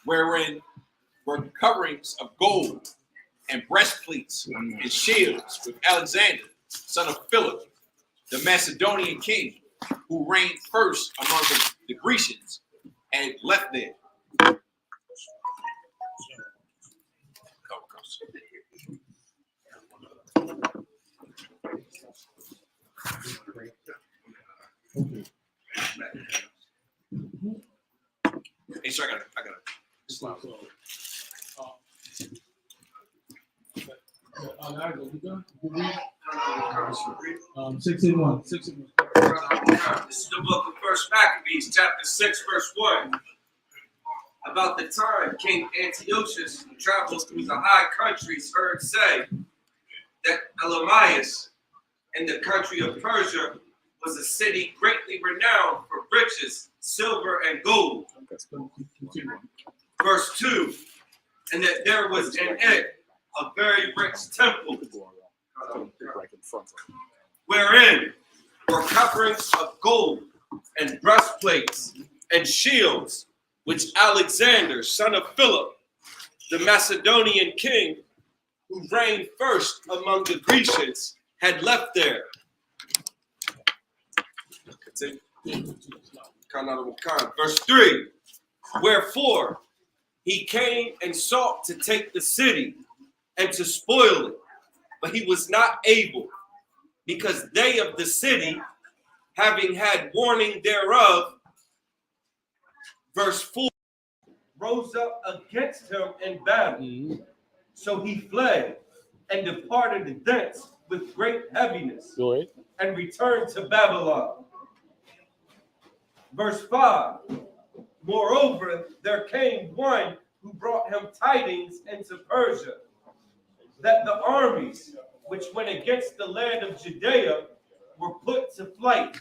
wherein were coverings of gold and breastplates and shields with Alexander, son of Philip, the Macedonian king, who reigned first among the Grecians and left there. Hey, sir, I got it. 61. This is the book of First Maccabees, chapter 6, verse 1. About the time King Antiochus, who traveled through the high countries, heard say that Elamias in the country of Persia was a city greatly renowned for riches, silver, and gold. Verse 2, and that there was in it a very rich temple, wherein were coverings of gold and breastplates and shields, which Alexander, son of Philip, the Macedonian king, who reigned first among the Grecians, had left there. Verse 3, wherefore he came and sought to take the city and to spoil it, but he was not able, because they of the city, having had warning thereof, verse 4, rose up against him in battle. So he fled and departed thence with great heaviness and returned to Babylon. Verse 5, moreover, there came one who brought him tidings into Persia, that the armies which went against the land of Judea were put to flight.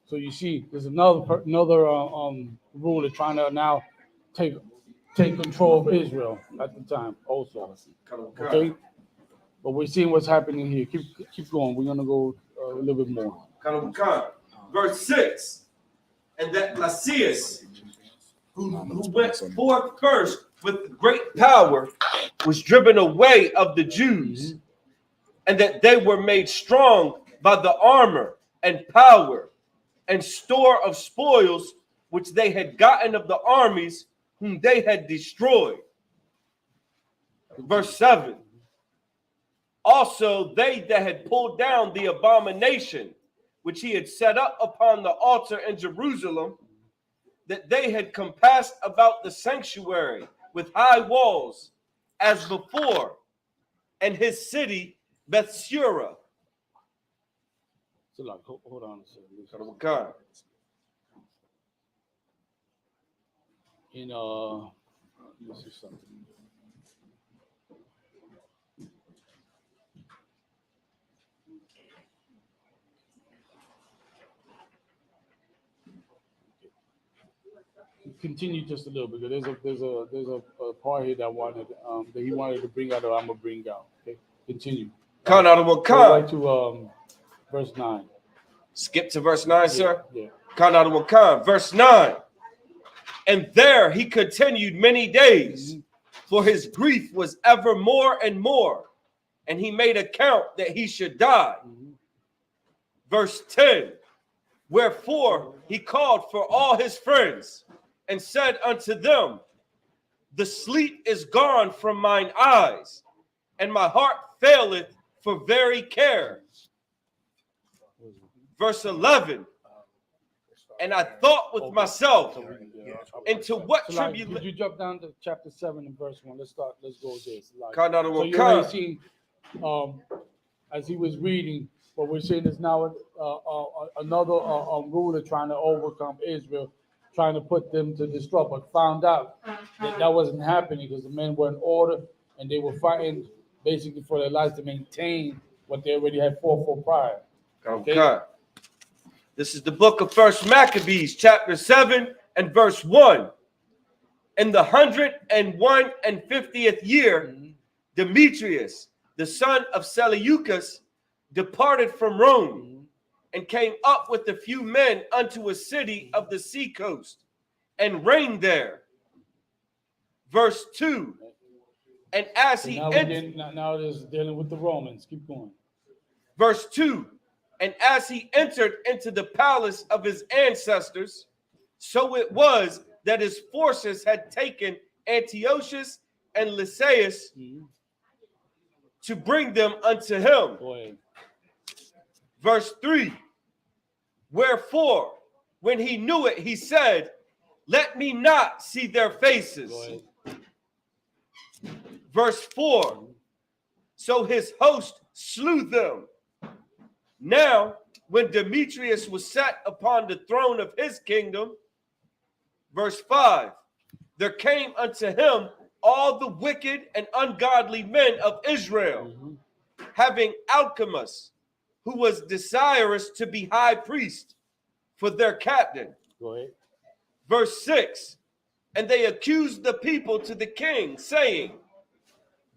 So you see, there's another ruler trying to now take control of Israel at the time also. Okay, but we're seeing what's happening here. Keep going. We're gonna go a little bit more. Verse 6, and that Lysias, who went forth first with great power, was driven away of the Jews, and that they were made strong by the armor and power and store of spoils which they had gotten of the armies whom they had destroyed. Verse 7, also they that had pulled down the abomination which he had set up upon the altar in Jerusalem, that they had compassed about the sanctuary with high walls as before, and his city Bethsura. So like, hold on a second. God. Let me see something. Continue just a little bit, because there's a part here that he wanted to bring out, or I'm gonna bring out. Okay, continue. Go right to verse 9. Skip to verse 9, sir. Yeah. Verse 9. And there he continued many days, for his grief was ever more and more, and he made account that he should die. Verse 10. Wherefore he called for all his friends and said unto them, the sleep is gone from mine eyes, and my heart faileth for very care. Verse 11. And I thought with myself, into what tribulation. Could you jump down to chapter 7 and verse 1? Let's go there. So you already seen, as he was reading, what we're seeing is now another ruler trying to overcome Israel, trying to put them to destroy, but found out that wasn't happening, because the men were in order and they were fighting basically for their lives to maintain what they already had fought for prior. Okay. This is the book of First Maccabees, chapter 7 and verse 1. In the 150th year, Demetrius, the son of Seleucus, departed from Rome and came up with a few men unto a city of the sea coast and reigned there. Verse 2. And as So he now, entered, now it is dealing with the Romans. Keep going. verse 2. And as he entered into the palace of his ancestors, so it was that his forces had taken Antiochus and Lysias to bring them unto him. Go ahead. Verse 3. Wherefore, when he knew it, he said, let me not see their faces. Go ahead. Verse 4. So his host slew them. Now, when Demetrius was set upon the throne of his kingdom, verse 5, there came unto him all the wicked and ungodly men of Israel, having Alchemus, who was desirous to be high priest, for their captain. Go ahead. Verse 6, and they accused the people to the king, saying,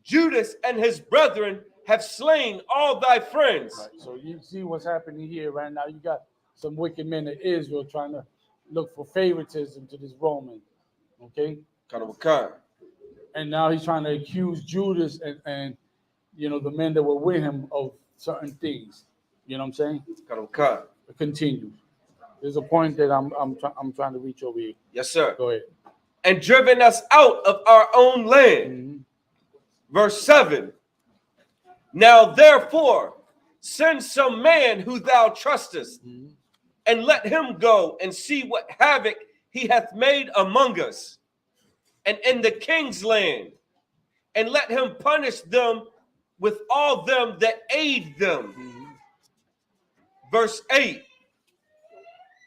Judas and his brethren have slain all thy friends. Right. So you see what's happening here right now. You got some wicked men of Israel trying to look for favoritism to this Roman. Okay? And now he's trying to accuse Judas and you know the men that were with him of certain things. You know what I'm saying? Continue. There's a point that I'm trying to reach over here. Yes, sir. Go ahead. And driven us out of our own land. Verse 7. Now therefore send some man who thou trustest, and let him go and see what havoc he hath made among us, and in the king's land, and let him punish them with all them that aid them. Verse 8.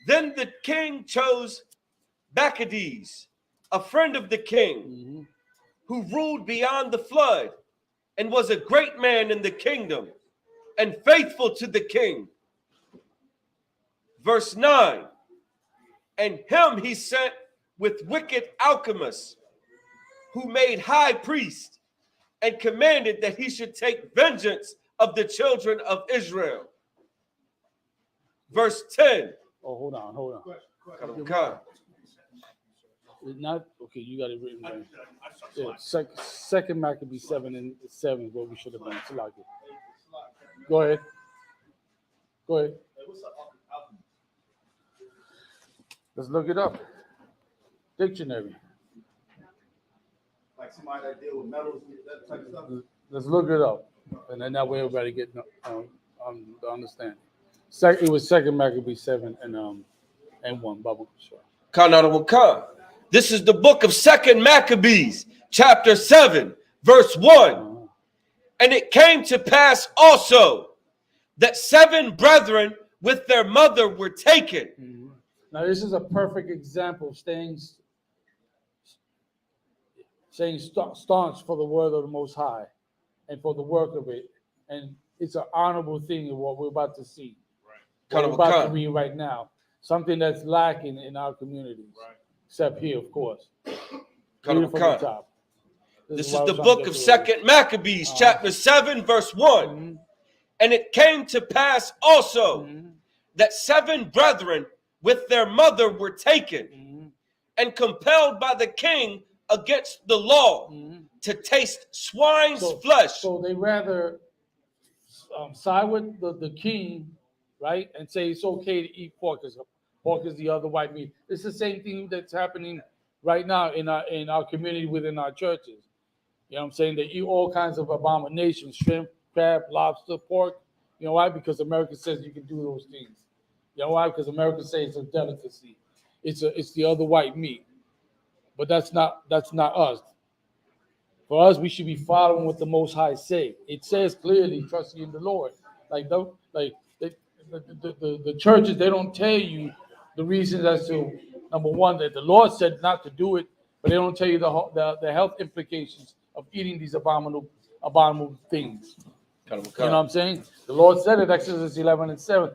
Then the king chose Bacchides, a friend of the king, who ruled beyond the flood, and was a great man in the kingdom, and faithful to the king. Verse 9. And him he sent with wicked Alchemus, who made high priest, and commanded that he should take vengeance of the children of Israel. Verse 10. Oh, hold on. Okay. It's not okay. You got it written down. Yeah, second Maccabee 7 and 7 is what we should have done. Like it. Go ahead. Let's look it up. Dictionary. Like somebody that deal with metals, that type of stuff. Let's look it up, and then that way everybody get the understanding. It was second Maccabee 7 and 1. Bubble. Sure. This is the book of Second Maccabees, chapter 7, verse 1. And it came to pass also that 7 brethren with their mother were taken. Now, this is a perfect example of staying staunch for the word of the Most High and for the work of it. And it's an honorable thing in what we're about to see. What we're about to read right now. Something that's lacking in our communities. Right. Except here, of course. Read it from the top. This is the book of Second Maccabees, chapter 7, verse 1. And it came to pass also that 7 brethren with their mother were taken and compelled by the king against the law to taste swine's flesh. So they rather side with the king, right, and say it's okay to eat pork because pork is the other white meat. It's the same thing that's happening right now in our community within our churches. You know what I'm saying? They eat all kinds of abominations, shrimp, crab, lobster, pork. You know why? Because America says you can do those things. You know why? Because America says it's a delicacy. It's the other white meat. But that's not us. For us, we should be following what the Most High say. It says clearly, trust in the Lord. The churches, they don't tell you the reasons as to, number one, that the Lord said not to do it, but they don't tell you the health implications of eating these abominable things. You know what I'm saying? The Lord said it, Exodus 11 and 7,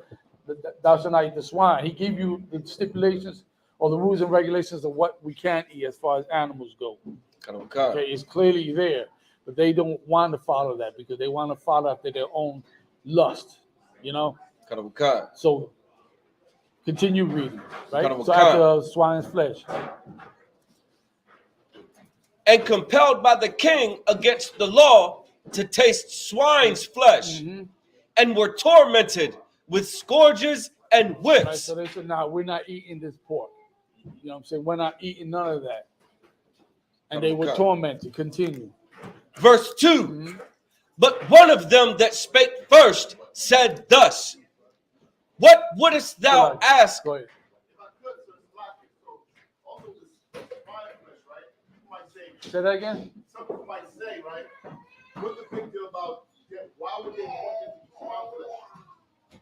thou shalt not eat the swine. He gave you the stipulations or the rules and regulations of what we can't eat as far as animals go. Okay, it's clearly there, but they don't want to follow that because they want to follow after their own lust, you know? So continue reading, right? So after swine's flesh. and compelled by the king against the law to taste swine's flesh, and were tormented with scourges and Right, whips. so they said, "No, we're not eating this pork." You know what I'm saying? We're not eating none of that. And they were Okay. tormented. Continue. Verse 2. But one of them that spake first said thus, What wouldest thou ask? Go ahead. If I could, so it's lacking. So also this fire flesh, right? People might say, Say that again. some people might say, right? What's the big deal about them? Why would they want them to eat swine flesh?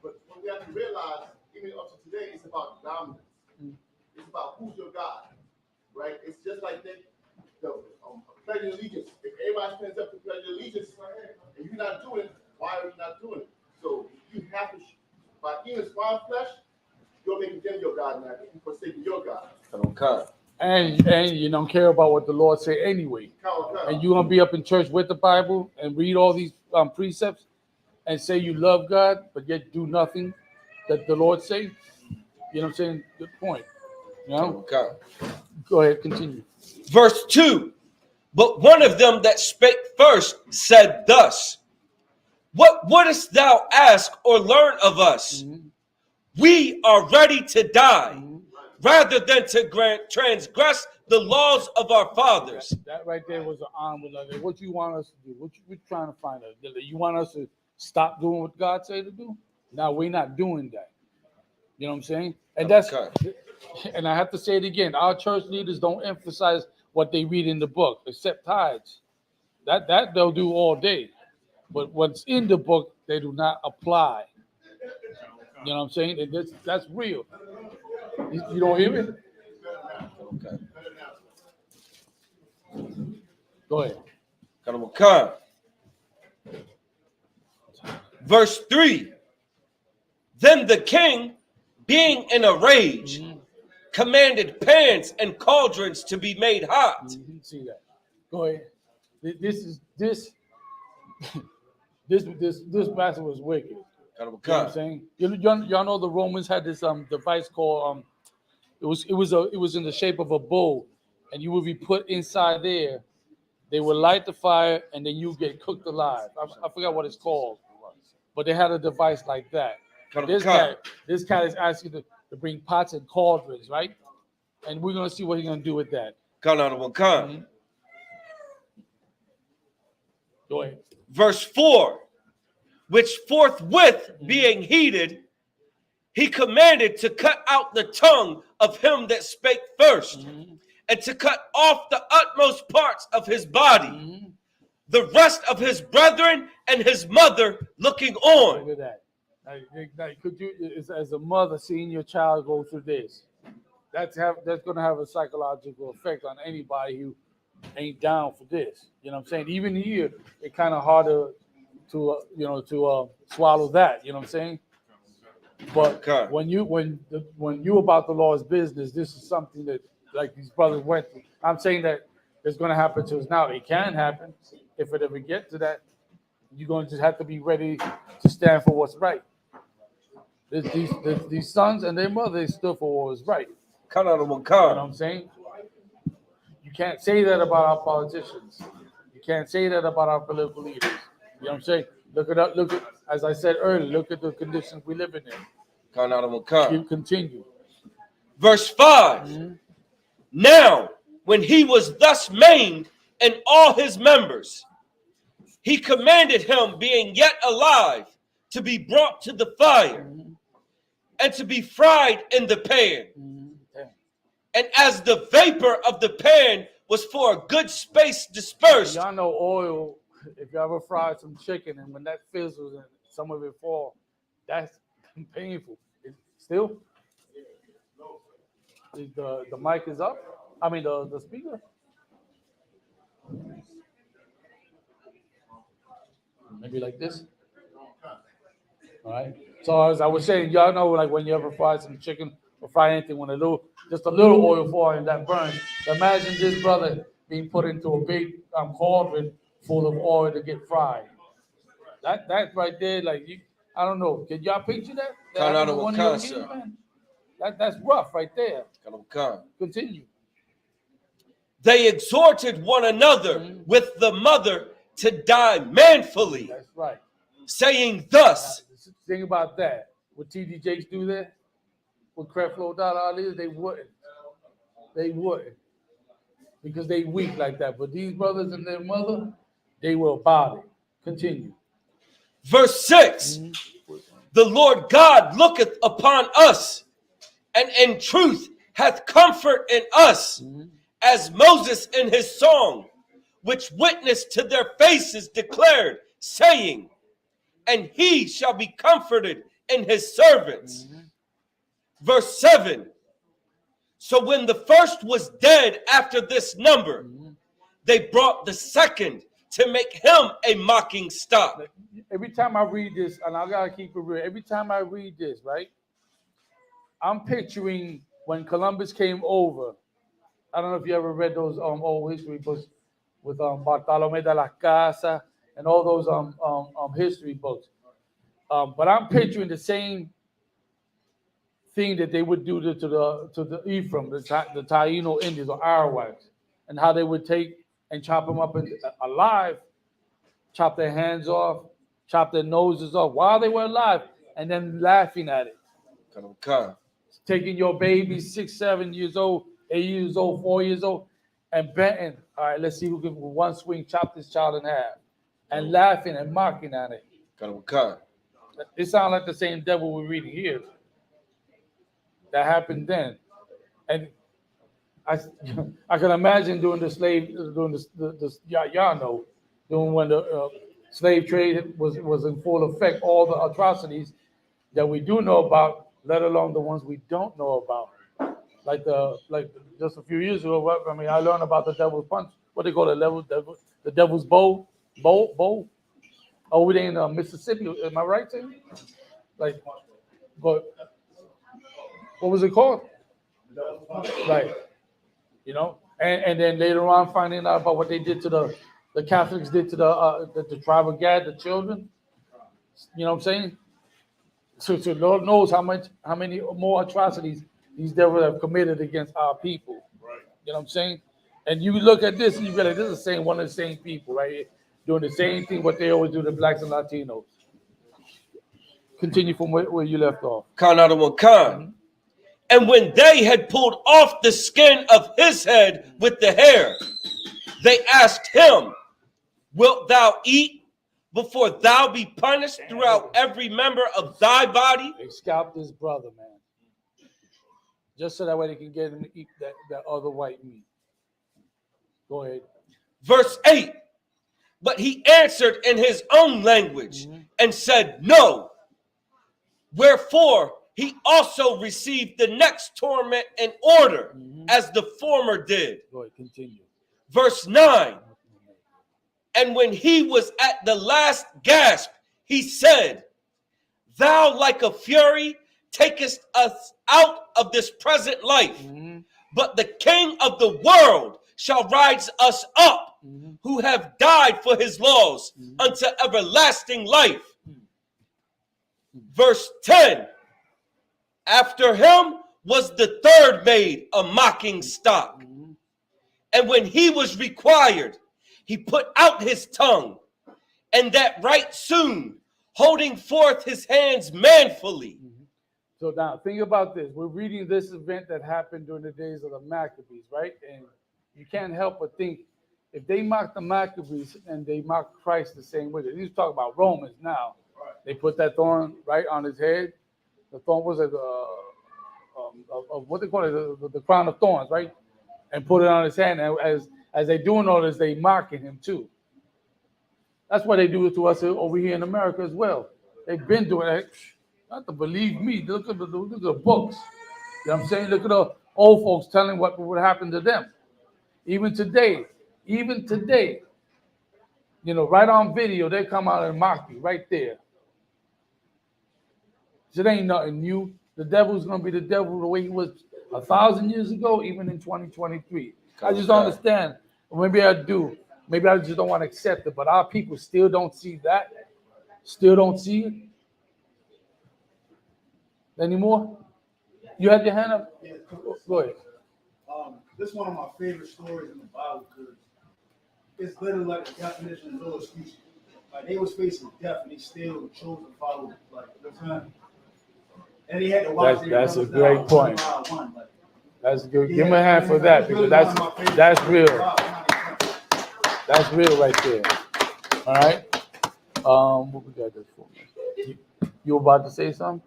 But what we have to realize, even up to today, it's about dominance. It's about who's your God, right? It's just like the pledge of allegiance. If everybody stands up to pledge of allegiance and you're not doing it, why are you not doing it? So you have to, by eating swine flesh, you're making them your God now. You're forsaking your God. Okay. And you don't care about what the Lord say anyway. And you gonna be up in church with the Bible and read all these precepts and say you love God, but yet do nothing that the Lord say. You know what I'm saying? Good point. You know? Okay. Go ahead, continue. Verse 2. But one of them that spake first said thus, What wouldest thou ask or learn of us? We are ready to die, rather than to transgress the laws of our fathers. That right there was an honorable letter. What you want us to do? What you trying to find out? You want us to stop doing what God say to do? No, we're not doing that. You know what I'm saying? And that's, and I have to say it again. Our church leaders don't emphasize what they read in the book, except tithes. That they'll do all day. But what's in the book, they do not apply. You know what I'm saying? And that's real. You don't hear it? Okay. Go ahead. Okay. Verse 3. Then the king, being in a rage, commanded pans and cauldrons to be made hot. See that? Go ahead. This master was wicked. You know what I'm saying? Y'all know the Romans had this device called it was in the shape of a bowl, and you would be put inside there. They would light the fire, and then you get cooked alive. I forgot what it's called, but they had a device like that. This cat is asking to bring pots and cauldrons, right? And we're gonna see what he's gonna do with that. Go ahead. Verse 4. Which forthwith being heated, he commanded to cut out the tongue of him that spake first, and to cut off the utmost parts of his body. The rest of his brethren and his mother looking on. Look at that. Now, could you, as a mother, seeing your child go through this, that's going to have a psychological effect on anybody who ain't down for this. You know what I'm saying? Even here, it's kind of harder to swallow that. You know what I'm saying? But when you about the Lord's business, this is something that like these brothers went through. I'm saying that it's going to happen to us now. It can happen if it ever get to that. You're going to just have to be ready to stand for what's right. These sons and their mother, they stood for what was right. You know what I'm saying? You can't say that about our politicians. You can't say that about our political leaders. You know what I'm saying? Look at, as I said earlier, look at the conditions we live in. You continue. Verse 5. Now, when he was thus maimed and all his members, he commanded him, being yet alive, to be brought to the fire and to be fried in the pan. And as the vapor of the pan was for a good space dispersed. Y'all know oil, if you ever fried some chicken and when that fizzles and some of it fall, that's painful. Still? The mic is up? I mean, the speaker? Maybe like this? All right. So as I was saying, y'all know, like when you ever fry some chicken or fry anything, when just a little oil falls and that burns. Imagine this brother being put into a big cauldron full of oil to get fried. That right there, like I don't know. Can y'all picture that? That's rough right there. Continue. They exhorted one another with the mother to die manfully, That's right. saying thus. Think about that. Would TD Jakes do that? Would Creflo Dollar Ali? They wouldn't. They wouldn't. Because they weak like that. But these brothers and their mother, they will bow it. Continue. Verse 6. The Lord God looketh upon us, and in truth hath comfort in us, as Moses in his song, which witness to their faces declared, saying, and he shall be comforted in his servants. Verse 7. So when the first was dead after this number, they brought the second to make him a mocking stock. Every time I read this, and I gotta keep it real, every time I read this, right, I'm picturing when Columbus came over. I don't know if you ever read those old history books with Bartolome de las Casas and all those history books. But I'm picturing the same thing that they would do to the Ephraim, the Taino Indians or Arawaks, and how they would take and chop them up alive, chop their hands off, chop their noses off while they were alive, and then laughing at it. Taking your baby 6, 7 years old, 8 years old, 4 years old, and betting, all right, let's see who can with one swing chop this child in half, and laughing and mocking at it. It sounds like the same devil we're reading here. That happened then, and I can imagine doing the slave, doing y'all know, doing when the slave trade was in full effect, all the atrocities that we do know about, let alone the ones we don't know about, like just a few years ago. I mean, I learned about the devil's punch. What they call the devil's bow. Oh, they in Mississippi. Am I right, Tim? Like, but what was it called? Right. You know, and then later on finding out about what they did to the Catholics did to the tribe of Gad, the children. You know what I'm saying? So Lord knows how many more atrocities these devils have committed against our people. Right. You know what I'm saying? And you look at this and you realize this is the same one of the same people right here, doing the same thing what they always do to blacks and Latinos. Continue from where you left off. And when they had pulled off the skin of his head with the hair, they asked him, wilt thou eat before thou be punished throughout every member of thy body? They scalped his brother, man. Just so that way they can get him to eat that other white meat. Go ahead. Verse 8. But he answered in his own language and said, no. Wherefore he also received the next torment in order as the former did. Go ahead, continue. Verse 9. And when he was at the last gasp, he said, thou like a fury takest us out of this present life, but the King of the world shall rise us up, who have died for his laws unto everlasting life. Verse 10. After him was the third made a mocking stock. And when he was required, he put out his tongue, and that right soon, holding forth his hands manfully. So now think about this. We're reading this event that happened during the days of the Maccabees, right? And you can't help but think if they mock the Maccabees and they mock Christ the same way, he's talking about Romans now. They put that thorn right on his head. The thorn was what they call it, the crown of thorns, right? And put it on his hand. And as they doing all this, they mocking him too. That's why they do it to us over here in America as well. They've been doing it. Not to believe me. Look at the books. You know what I'm saying? Look at the old folks telling what would happen to them. Even today, you know, right on video, they come out and mock you right there. So it ain't nothing new. The devil's gonna be the devil the way he was 1,000 years ago, even in 2023. I just don't understand. Maybe I do. Maybe I just don't want to accept it. But our people still don't see that. Still don't see it. Any more? You had your hand up? Go ahead. This is one of my favorite stories in the Bible because it's literally like the definition of no excuse. Like they was facing death and they still chose to follow. Like you know what I'm saying? And they had to watch. That's a great point. That's good. Give me a hand for that because that's real. That's real right there. All right. What we got this for? You about to say something?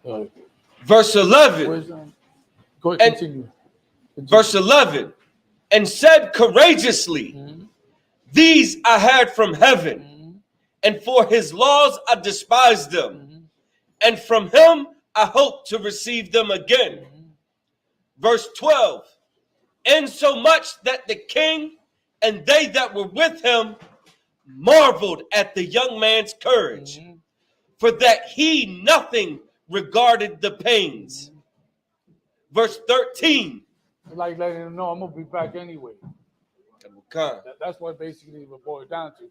Okay. Verse 11. Go ahead, continue. Verse 11. And said courageously, these I heard from heaven, and for his laws I despised them, and from him I hope to receive them again. Verse 12. Insomuch that the king and they that were with him marveled at the young man's courage, for that he nothing regarded the pains. Verse 13. Like letting them know I'm gonna be back anyway. That's what basically it boils down to.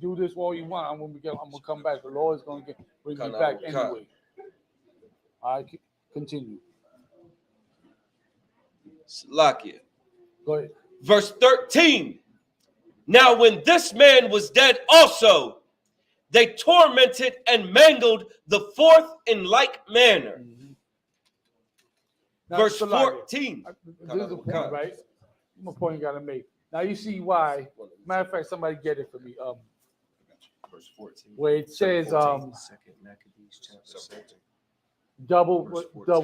Do this all you want. I'm gonna come back. The Lord is gonna bring me back anyway. All right, continue. Salakia. Go ahead. Verse 13. Now when this man was dead also, they tormented and mangled the fourth in like manner. Now, Verse Salakia, 14. This is a point, right? My point you gotta make. Now you see why. Matter of fact, somebody get it for me. Verse 14. Where it says double,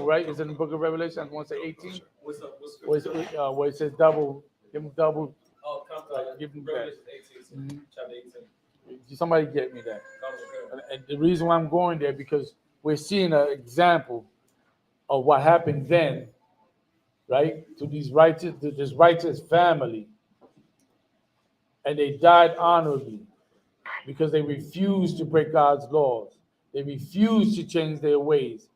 right? Is in the book of Revelation. I want to say 18. Where it says double, give him double. Oh, give him that. Revelation 18, chapter 18. Somebody get me that. And the reason why I'm going there because we're seeing an example of what happened then, right? To this righteous family, and they died honorably because they refused to break God's laws. They refused to change their ways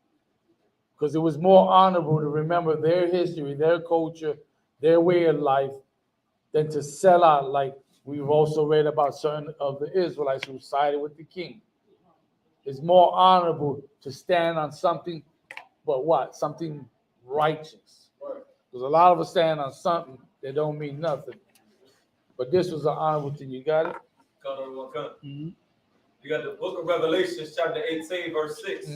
because it was more honorable to remember their history, their culture, their way of life, than to sell out like we've also read about certain of the Israelites who sided with the king. It's more honorable to stand on something, but what? Something righteous. Because a lot of us stand on something that don't mean nothing. But this was an honorable thing. You got it? You got the book of Revelation, chapter 18, verse 6.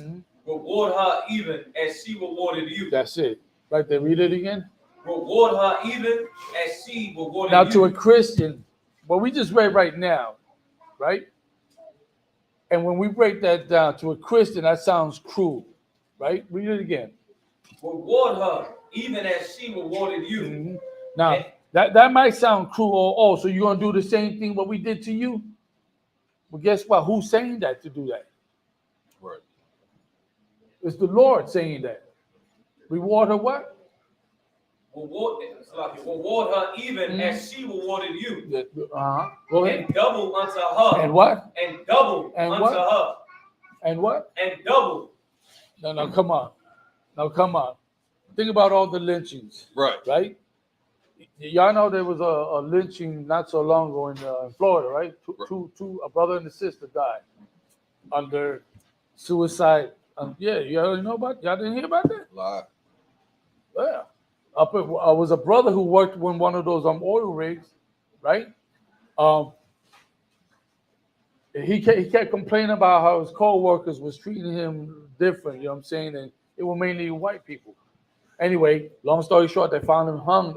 Reward her even as she rewarded you. That's it. Right there. Read it again. Reward her even as she rewarded Now, you. to a Christian, what we just read right now, right? And when we break that down to a Christian, that sounds cruel, right? Read it again. Reward her even as she rewarded you. Now, that might sound cruel. Oh, so you're going to do the same thing what we did to you? Well, guess what? Who's saying that to do that? Right. It's the Lord saying that. Reward her what? Reward her even as she rewarded you. Go ahead. And double unto her. And what? And double and unto what? her. And what? And double. No, come on. Now, come on. Think about all the lynchings. Right? Y'all know there was a lynching not so long ago in Florida, right? A brother and a sister died under suicide. Yeah, you already know about. Y'all didn't hear about that? Lie. Yeah. Was a brother who worked in one of those oil rigs, right? He kept complaining about how his co-workers was treating him different. You know what I'm saying? And it were mainly white people. Anyway, long story short, they found him hung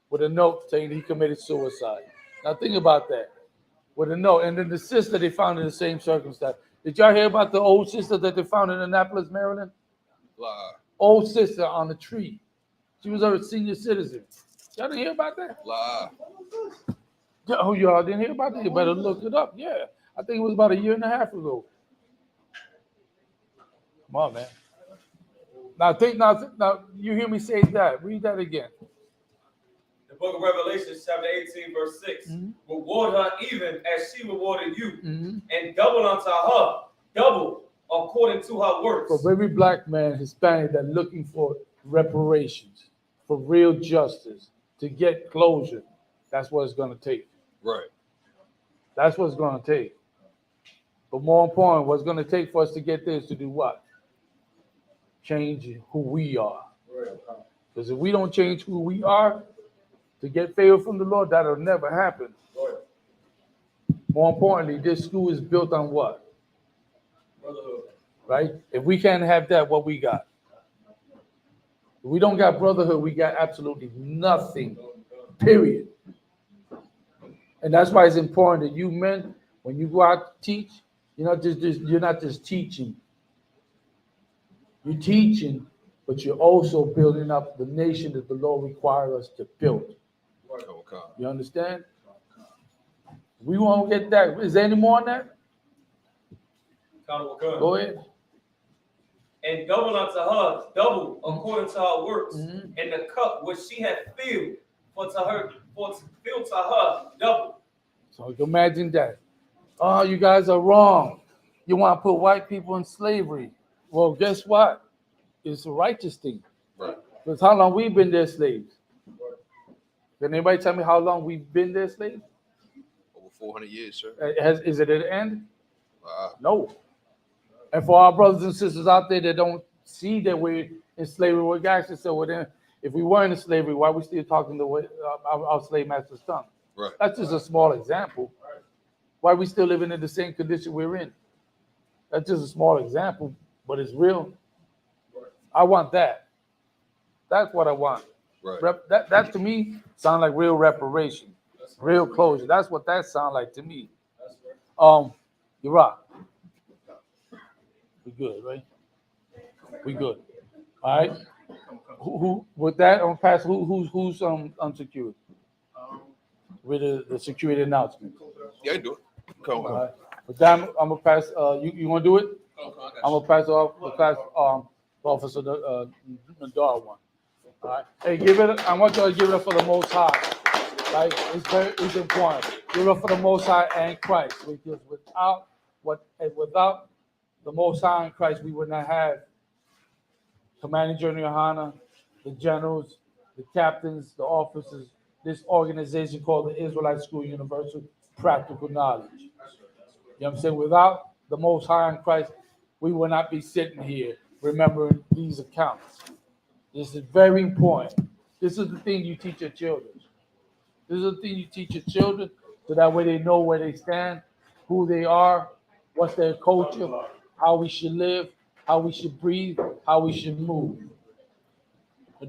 with a note saying he committed suicide. Now think about that, with a note. And then the sister they found in the same circumstance. Did y'all hear about the old sister that they found in Annapolis, Maryland? Lie. Old sister on a tree. She was a senior citizen. Y'all didn't hear about that? Lie. Oh, y'all didn't hear about that? You better look it up. Yeah, I think it was about a year and a half ago. Come on, man. Now you hear me say that. Read that again. The book of Revelation, chapter 18, verse 6. Reward her even as she rewarded you. And double unto her, double according to her works. For every black man, Hispanic, that looking for reparations, for real justice, to get closure, that's what it's going to take. Right. That's what it's going to take. But more important, what's going to take for us to get there is to do what? Change who we are. Because if we don't change who we are to get favor from the Lord, that'll never happen. More importantly, this school is built on what? Brotherhood. Right? If we can't have that, what we got? If we don't got brotherhood, we got absolutely nothing. Period. And that's why it's important that you men, when you go out to teach, you're not just teaching. You're teaching, but you're also building up the nation that the Lord requires us to build. You understand? We won't get that. Is there any more on that? Go ahead. And double unto her, double according to her works, and the cup which she had filled for to fill to her double. So you can imagine that. Oh, you guys are wrong. You want to put white people in slavery. Well, guess what? It's a righteous thing. Right. Because how long we've been their slaves? Can anybody tell me how long we've been their slaves? Over 400 years, sir. Is it at the end? Wow. No. And for our brothers and sisters out there that don't see that we're in slavery, we actually say, well, then, if we weren't in slavery, why are we still talking to our slave master's tongue? Right. That's just a small example. Why are we still living in the same condition we're in? That's just a small example, but it's real. I want that. That's what I want. Right. That to me sounds like real reparation, real closure. That's what that sounds like to me. You rock. We good, right? We good. All right. Who with that on pass? Who's unsecured? With the security announcement. Yeah, you do it. Come on. All right. With that, I'm gonna pass. You wanna do it? I'm gonna pass off the class officer the Nadar one. All right. Hey, give it. I want y'all to give it up for the Most High. Right? It's important. Give it up for the Most High and Christ. Because without the Most High and Christ, we would not have Commanding General Yohana, the generals, the captains, the officers, this organization called the Israelite School Universal Practical Knowledge. You know what I'm saying? Without the Most High in Christ, we will not be sitting here remembering these accounts. This is very important. This is the thing you teach your children. This is the thing you teach your children so that way they know where they stand, who they are, what's their culture, how we should live, how we should breathe, how we should move.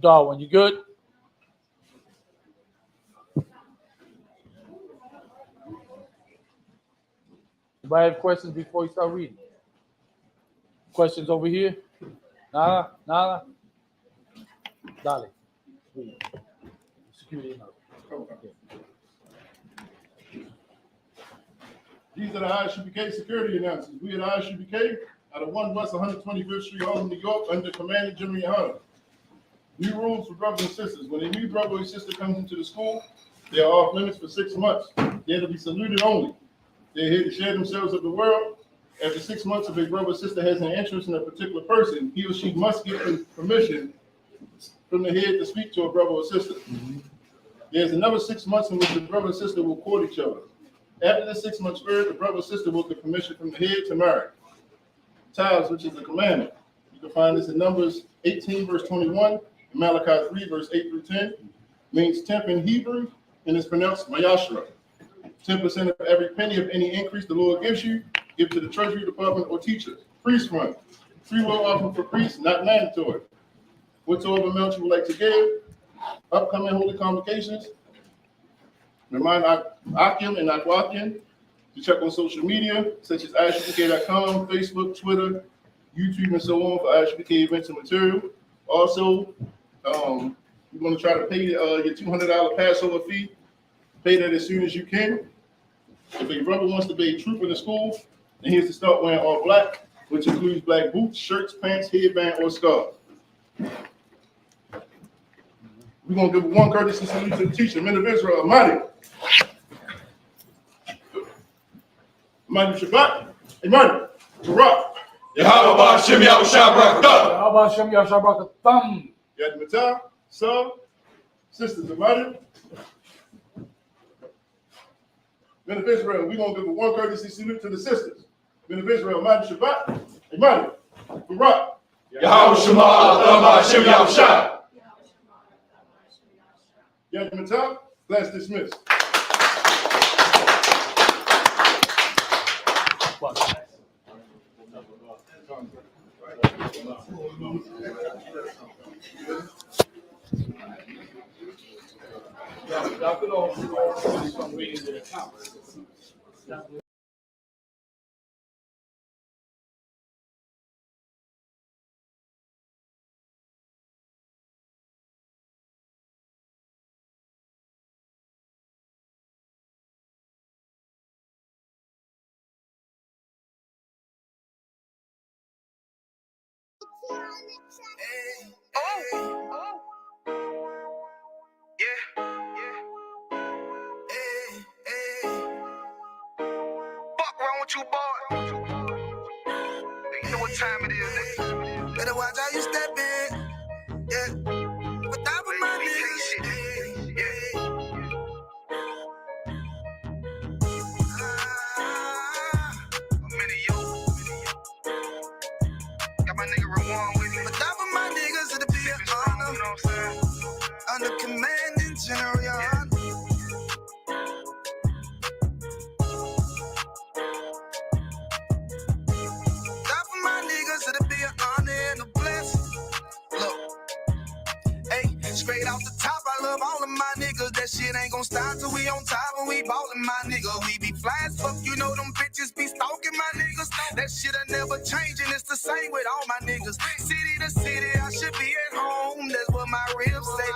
Darwin, you good? Anybody have questions before you start reading? Questions over here? Nada? Nada? Dale. Security. These are the ISUPK security announcements. We at ISUPK out of 1 West 125th Street, Harlem, New York, under Commanding General Yohana. New rules for brothers and sisters. When a new brother or sister comes into the school, they are off limits for 6 months. They are to be saluted only. They're here to share themselves with the world. After 6 months, if a brother or sister has an interest in a particular person, he or she must get permission from the head to speak to a brother or sister. There's another 6 months in which the brother and sister will court each other. After the 6 months period, the brother or sister will get permission from the head to marry. Tithes, which is a commandment. You can find this in Numbers 18, verse 21, and Malachi 3, verse 8 through 10. Means tenth in Hebrew, and is pronounced Mayashra. 10% of every penny of any increase the Lord gives you, give to the treasury department or teachers. Priest fund. Free will offering for priests, not mandatory. Whatsoever amount you would like to give, upcoming holy convocations. Remind Akim and Akwakim to check on social media, such as ISUPK.com, Facebook, Twitter, YouTube, and so on for ISUPK events and material. Also, you're going to try to pay your $200 Passover fee. Pay that as soon as you can. If a brother wants to be a troop in the school, then he has to start wearing all black, which includes black boots, shirts, pants, headband, or scarf. We're going to give one courtesy salute to the teacher, men of Israel, Almighty. Almighty Shabbat, Almighty, Barak. Yahweh Hashem Yahushua Barakatah. How about Shem Yashabakatam? Yad Matah, Son, sisters, Almighty. Men of Israel, we're going to give one courtesy salute to the sisters. Men of Israel, Almighty Shabbat, Almighty, Barak. Yahweh Shema Hashem Yahushua. Judgment out. Class dismissed. Y'all could all do some reading to the comments. Fuck wrong with you, boy? You know what time it is, nigga. Better watch how you step in. Yeah. But that was my nigga. Yeah. I'm in yo. Got my nigga Ramon with me. But that was my niggas, it'll be an honor. You know what I'm saying? Under commanding general, your honor. That for my niggas, it'll be an honor and a blessing. Look, hey, straight off the top, I love all of my niggas. That shit ain't gon' stop till we on top and we ballin', my nigga. We be fly as fuck, you know them bitches be stalking my niggas. That shit'll never change and it's the same with all my niggas. City to city, I should be at home. That's what my ribs say.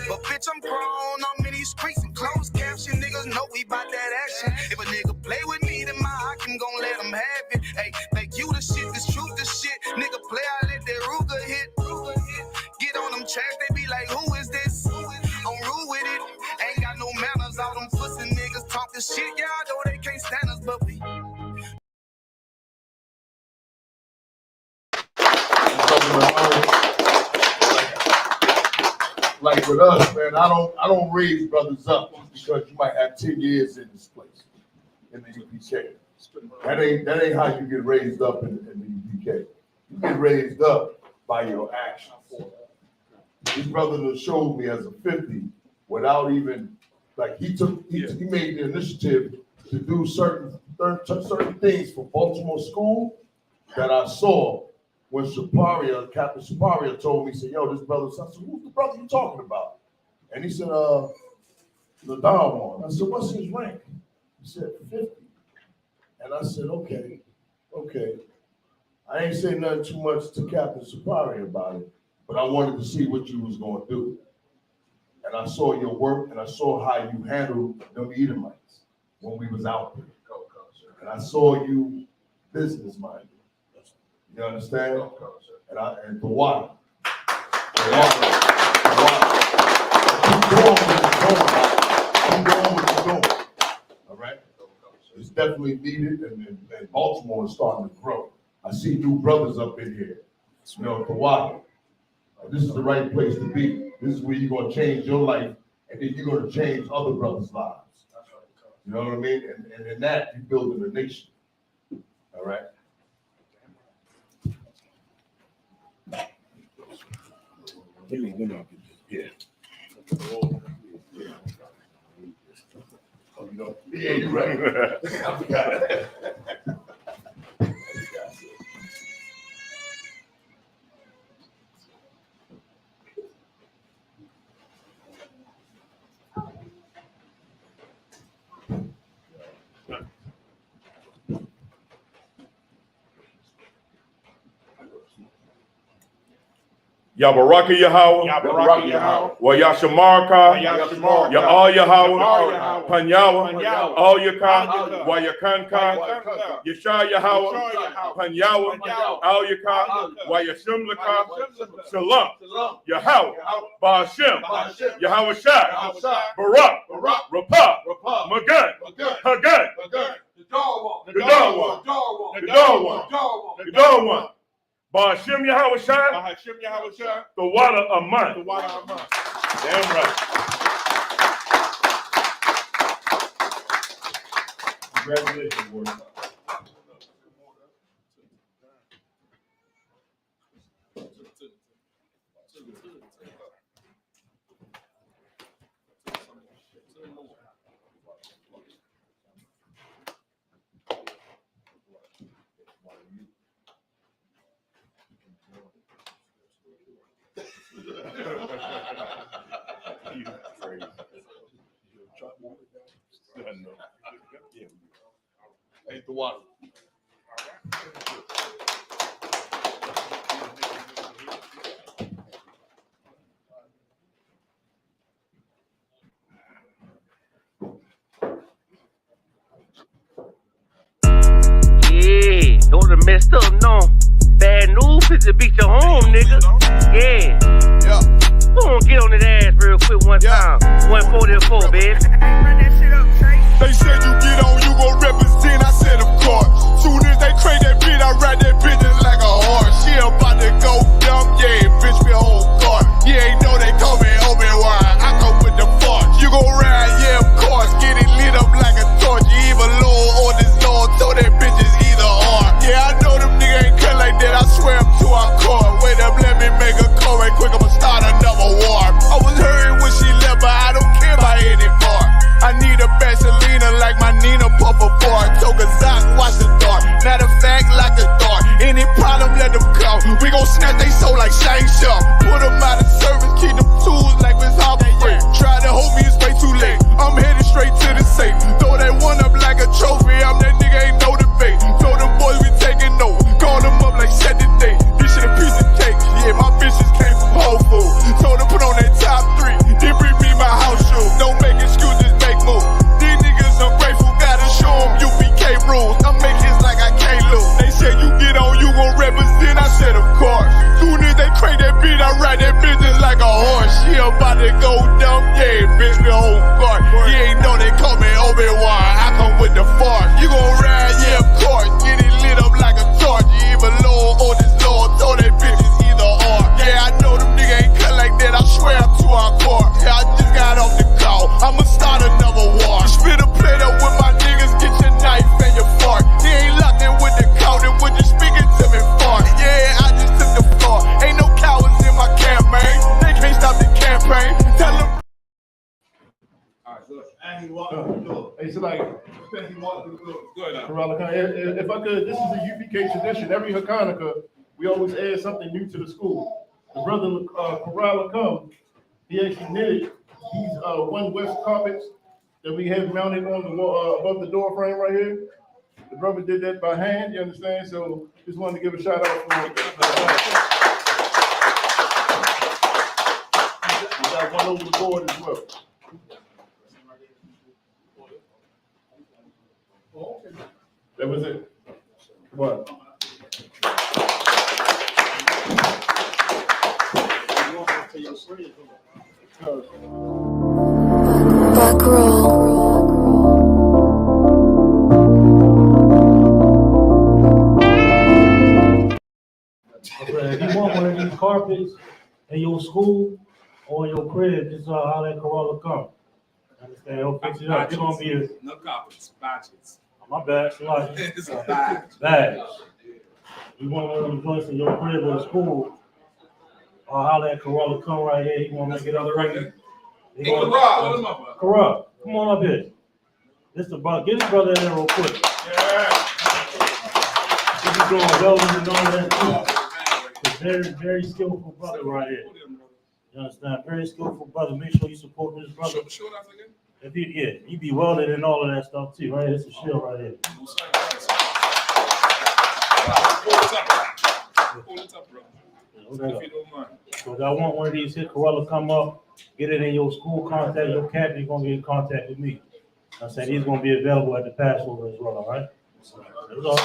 But bitch, I'm grown, I'm in these streets and closed caption. Niggas know we bout that action. If a nigga play with me, then my Hakim gon' let him have it. Hey, make you the shit, this truth the shit. Nigga play, I let that Ruger hit. Get on them tracks, they be like, who is this? I'm rude with it. Ain't got no manners, all them pussy niggas talking shit. Yeah, I know they can't stand us, but we. Like with us, man, I don't raise brothers up because you might have 10 years in this place, in the UPK. That ain't how you get raised up in the UPK. You get raised up by your actions. This brother that showed me as a 50 without even, like he made the initiative to do certain things for Baltimore school that I saw when Captain Shaparia told me, he said, yo, this brother, I said, who's the brother you talking about? And he said, the Don one. I said, what's his rank? He said, 50. And I said, okay. I ain't saying nothing too much to Captain Shaparia about it, but I wanted to see what you was going to do. And I saw your work, and I saw how you handled them Edomites when we was out there. And I saw you business-minded. You understand? And the water. Keep going what you're doing. All right? It's definitely needed, and Baltimore is starting to grow. I see new brothers up in here. You know, the water. This is the right place to be. This is where you're going to change your life, and then you're going to change other brothers' lives. You know what I mean? And in that, you're building a nation. All right? Yeah. Oh, you know? Yeah, you're right. I forgot it. Yabaraka Yahweh, Wa Yashamarka, Ya All Yahweh, Panyawa, All Yaka, Wa Yakanka, Yashar Yahweh, Panyawa, All Yaka, Wa Yashimlaka, Shalom, Yahweh, Ba'ashem, Yahweh Shai, Barak, Rapah, Magan, Hagan, the Dawah one. Ba'ashem Yahweh Shai, the water of mine. Damn right. Congratulations, boy. water. Yeah, don't have messed up, no. Bad news is to beat your home, nigga. Yeah. Yeah. Go on, get on that ass real quick one time. 144, baby. They said you get on, you gon' represent. I said, of course. Soon as they crank that beat, I ride that bitch just like a horse. She about to go dumb, yeah, bitch, me whole car. Yeah, ain't know they call me Obi-Wan. I come with the force. You gon' ride, yeah, of course. Get it lit up like a torch. You even low or this Lord, so that bitch is either or. Yeah, I know them niggas ain't cut like that. I swear I'm to our core. Wait up, let me make a call right quick. I'ma start another war. I was hurting when she left, but I don't care about any part. I need a Vaseline like my Nina Puffer bar. Took a Zoc, watch the dark. Matter of fact, like the dark. Any problem, let them come. We gon' snatch they soul like Shang Tsung. Put them out of service, keep them tools like Miss Harper. Try to hold me, it's way too late. I'm headed straight to the safe. Throw that one up like a trophy. I'm that nigga, ain't no debate. Told them boys we taking notes. Call them up like set the date. This shit a piece of cake. Yeah, my bitches came from Whole Foods. Told them put on that top 3. Then bring me my house shoes. Don't make excuses, make moves. These niggas ungrateful, gotta show them UPK rules. I'm making hits like I can't lose. They said you get on, you gon' represent. I said of course. Soon as they crank that beat, I ride that bitch just like a horse. She about to go dumb, yeah, bitch, me whole guard. You ain't know they call me Obi-Wan. I come with the force. You gon' ride, yeah, of course. Get it lit up like a torch. You even low or this Lord, so that bitch is either or. Yeah, I know them niggas ain't cut like that. I swear I'm to our core. Yeah, I just got off the call. I'ma start another war. Spit a plate up with my niggas. Get your knife and your fork. They ain't locked in with the count and when you speaking to me fart. Yeah, I just took the floor. Ain't no cowards in my campaign. They can't stop the campaign. Tell them. And he walked through the door. Hey, so like, He walked through the door. Go ahead. Corral Hanukkah, if I could, this is a UPK tradition. Every Hanukkah, we always add something new to the school. The brother Corral Hanukkah, he actually knitted these One West carpets that we have mounted on the wall above the door frame right here. The brother did that by hand, you understand? So just wanted to give a shout out for we got one over the board as well. That was it. What? Back row. If you want one of these carpets in your school or your crib, just how that Corolla come. Understand? He'll fix it up. It's gonna be a, No carpets, badges. my bad, Salahi. It's a badge. Bags. You want one of them joints in your crib or school, or how that Corolla come right here, he wanna make it up right here. Hey, Rob, Corrupt. Come on up here. This the brother. Get his brother in there real quick. He's doing welding and all that too. He's very, very skillful brother right here. You understand? Very skillful brother. Make sure you support this brother. If he be welded and all of that stuff too, right? It's a shield right here. So if I want one of these, hit Corella, come up, get it in your school, contact your captain, you're gonna get in contact with me. I said he's gonna be available at the Passover as well, all right? That's all.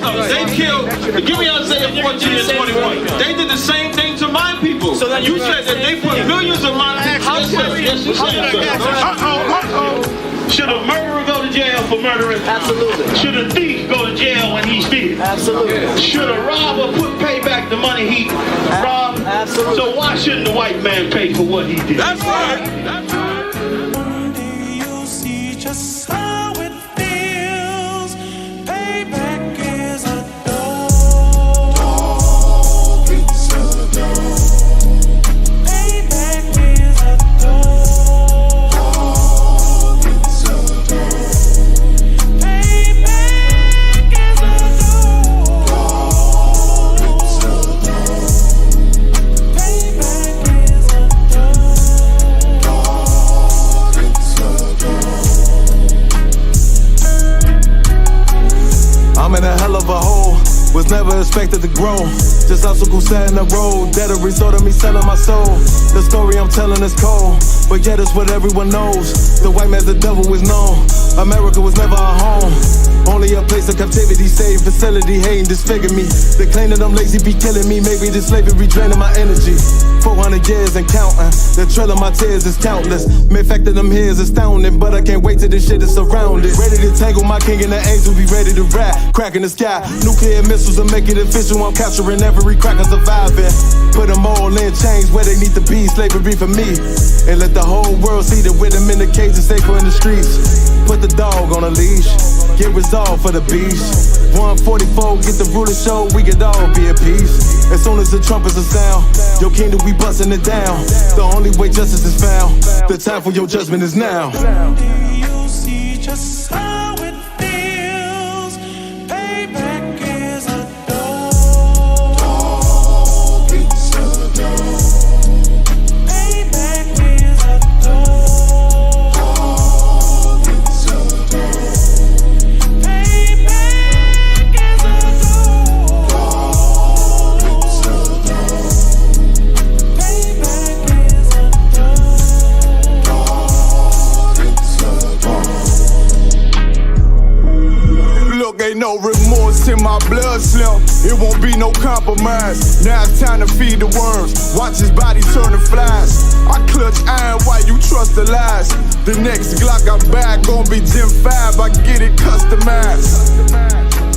All right. They killed, give me Isaiah 14 and 21. They did the same thing to my people. So you said that they put millions of my people. Should a murderer go to jail for murdering? Absolutely. Should a thief go to jail when he steals? Absolutely. Should a robber pay back the money he robbed? Absolutely. So why shouldn't the white man pay for what he did? That's right. That's right. One day you'll see just how it feels. Payback is a dog. It's a dog. Payback is a dog. It's a dog. expected to grow. Just obstacles set in the road, that a result of me selling my soul. The story I'm telling is cold, but yet it's what everyone knows. The white man's the devil is known. America was never our home, only a place of captivity, save facility, hating, disfigure me. They claim that I'm lazy, be killing me. Maybe this slavery draining my energy. 400 years and counting, the trail of my tears is countless. Main fact of them here is astounding, but I can't wait till this shit is surrounded. Ready to tangle my king and the angel, be ready to rap. Crack in the sky, nuclear missiles and make it official. I'm capturing every cracker surviving. Put them all in chains where they need to be, slavery for me. And let the whole world see that with them in the cage and safer in the streets. Put the dog on a leash, get resolved for the beast. 144, get the ruler show, we could all be at peace. As soon as the trumpets are sound, your kingdom we busting it down. The only way justice is found, the time for your judgment is now. Do you see just how it feels? Payback is a dog. It's a dog. Payback is a dog. It's a dog. Payback is a dog. It's a dog. Payback is a Look, ain't no remorse in my blood, Slim. It won't be no compromise. Now it's time to feed the worms. Watch his body turn to flies. I clutch iron while you trust the lies. The next Glock I buy gon' be Gen 5. I get it customized.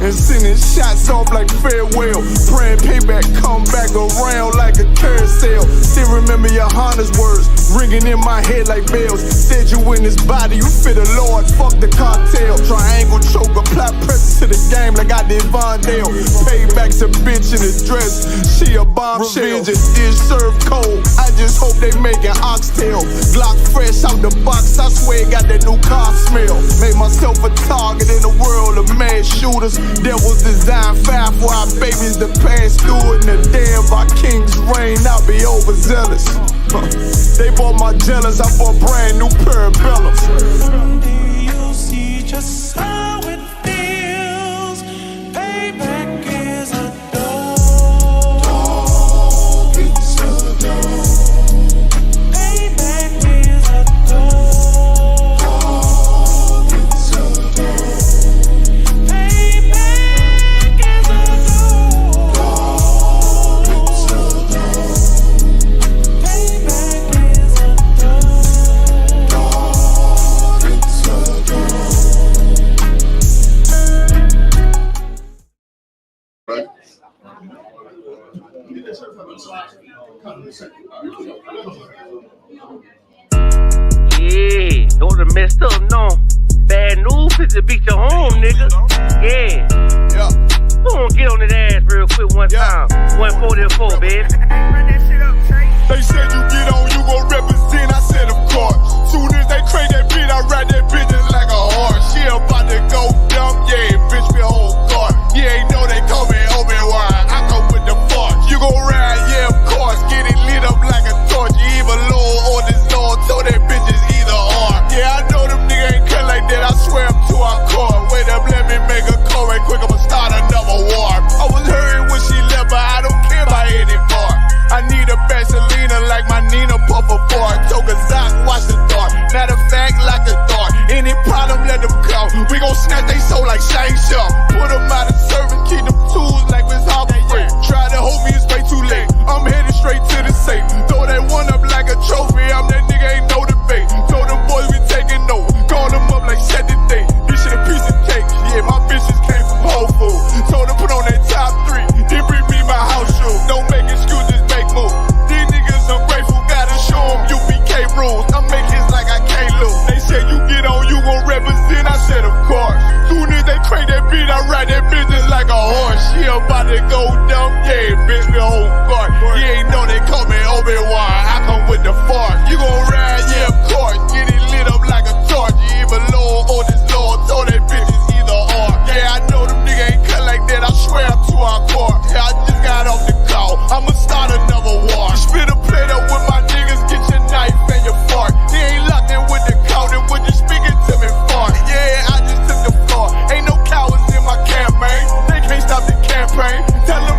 And sending shots off like farewell. Praying payback come back around like a carousel. Still remember your Honda's words ringing in my head like bells. Said you in this body, you fit the Lord, fuck the cartel. Triangle choke, apply pressure to the game like I did Vondale. Payback's a bitch in a dress, she a bombshell. Revenge is served cold, I just hope they making oxtail. Glock fresh out the box, I swear it got that new car smell. Made myself a target in the world of mad shooters. Devils design fire for our babies to pass through. And the day of our king's reign, I'll be overzealous. They bought my jealous, I bought brand new parabellums. Do you see just how it feels? Payback is a dog. It's a dog. Payback is a dog. It's a dog. Payback is a dog. It's a dog. Payback is a dog. It's a dog. Yeah, don't have messed up, no. Bad news is to beat your home, nigga. Yeah. Go on, get on that ass real quick one time. 144, baby. They said you get on, you gon' represent, I said of course. Soon as they crank that beat, I ride that bitch just like a horse. She about to go dumb, yeah, bitch, me whole car. You ain't know they call me Obi-Wan, I come with the force. You gon' ride, yeah, of course, get it lit up like a torch. You even Lord or this Lord, told that bitch is either or. Yeah, I know them niggas ain't cut like that, I swear I'm to our core. Wait up, let me make a call right quick, I'ma start another war. I was hurting when she left, but I don't care about any more. I need a Vaseline like my Nina Puffer bar. Took a Zoc, watch the dark. Matter of fact, like a dart. Any problem, let them come. We gon' snatch they soul like Shang Tsung. Put them out of service, keep them tools like Miss Harper Free. Try to hold me, it's way too late. I'm headed straight to the safe. Throw that one up like a trophy. I'm that nigga, ain't no debate. Told them boys we taking over. Call them up like set the date. This shit a piece of cake. Yeah, my bitches came from Whole Foods. Told them put on that top 3. Then bring me my house shoes. Don't make excuses, make moves. These niggas ungrateful, gotta show them UPK rules. I'm making hits like I can't lose. They said you get on, you gon' represent. I said of course. Soon as they crank that beat, I ride that bitch just like a horse. She about to go dumb, yeah, bitch, me whole guard. You ain't know they call me Obi-Wan, I come with the force. You gon' ride, yeah, of course. Get it lit up like a torch. You even Lord or this Lord, told that bitch is either or. Yeah, I know them niggas ain't cut like that, I swear I'm to our core. Yeah, I just got off the call, I'ma start another war. Spit a plate up with my niggas, get your knife and your fork. They ain't locked in with the count, and when you speaking to me far. Yeah, I just took the floor, ain't no cowards in my campaign. They can't stop the campaign, tell them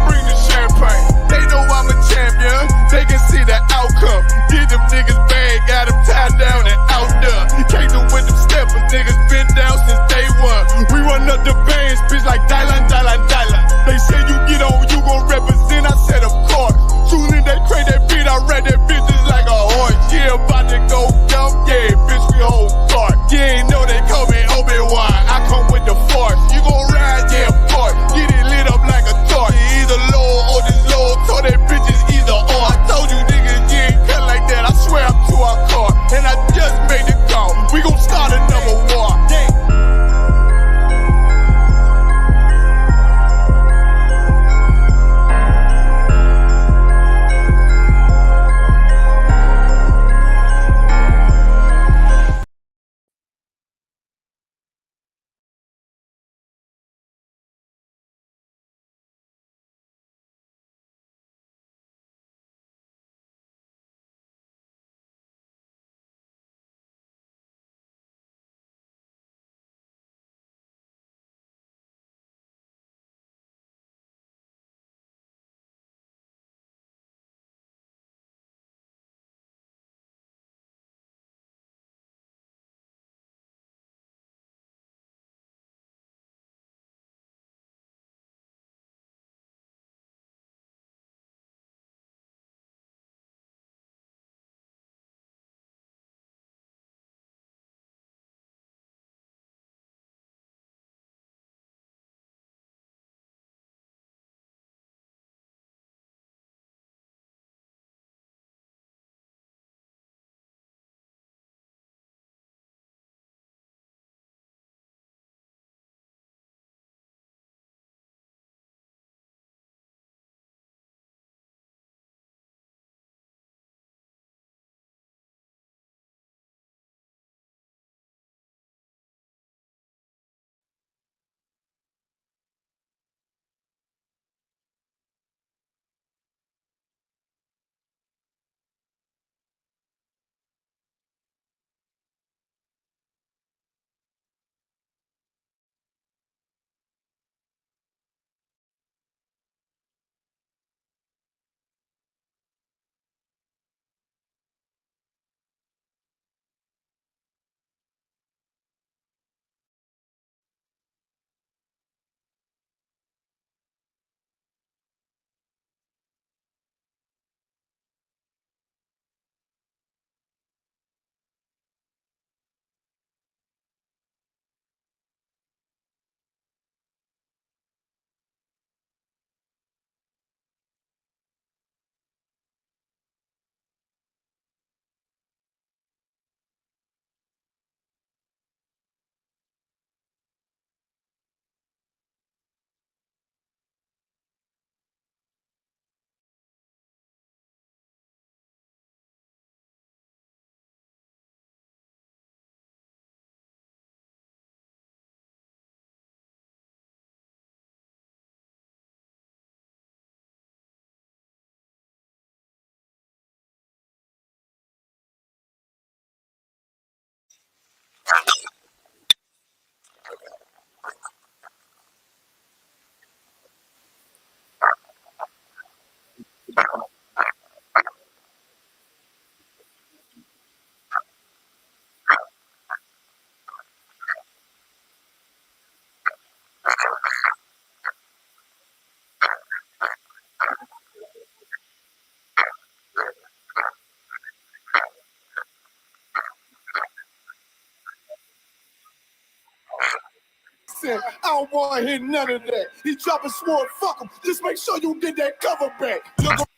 10%. I don't want to hear none of that. He dropping sword, fuck him. Just make sure you get that cover back. Look.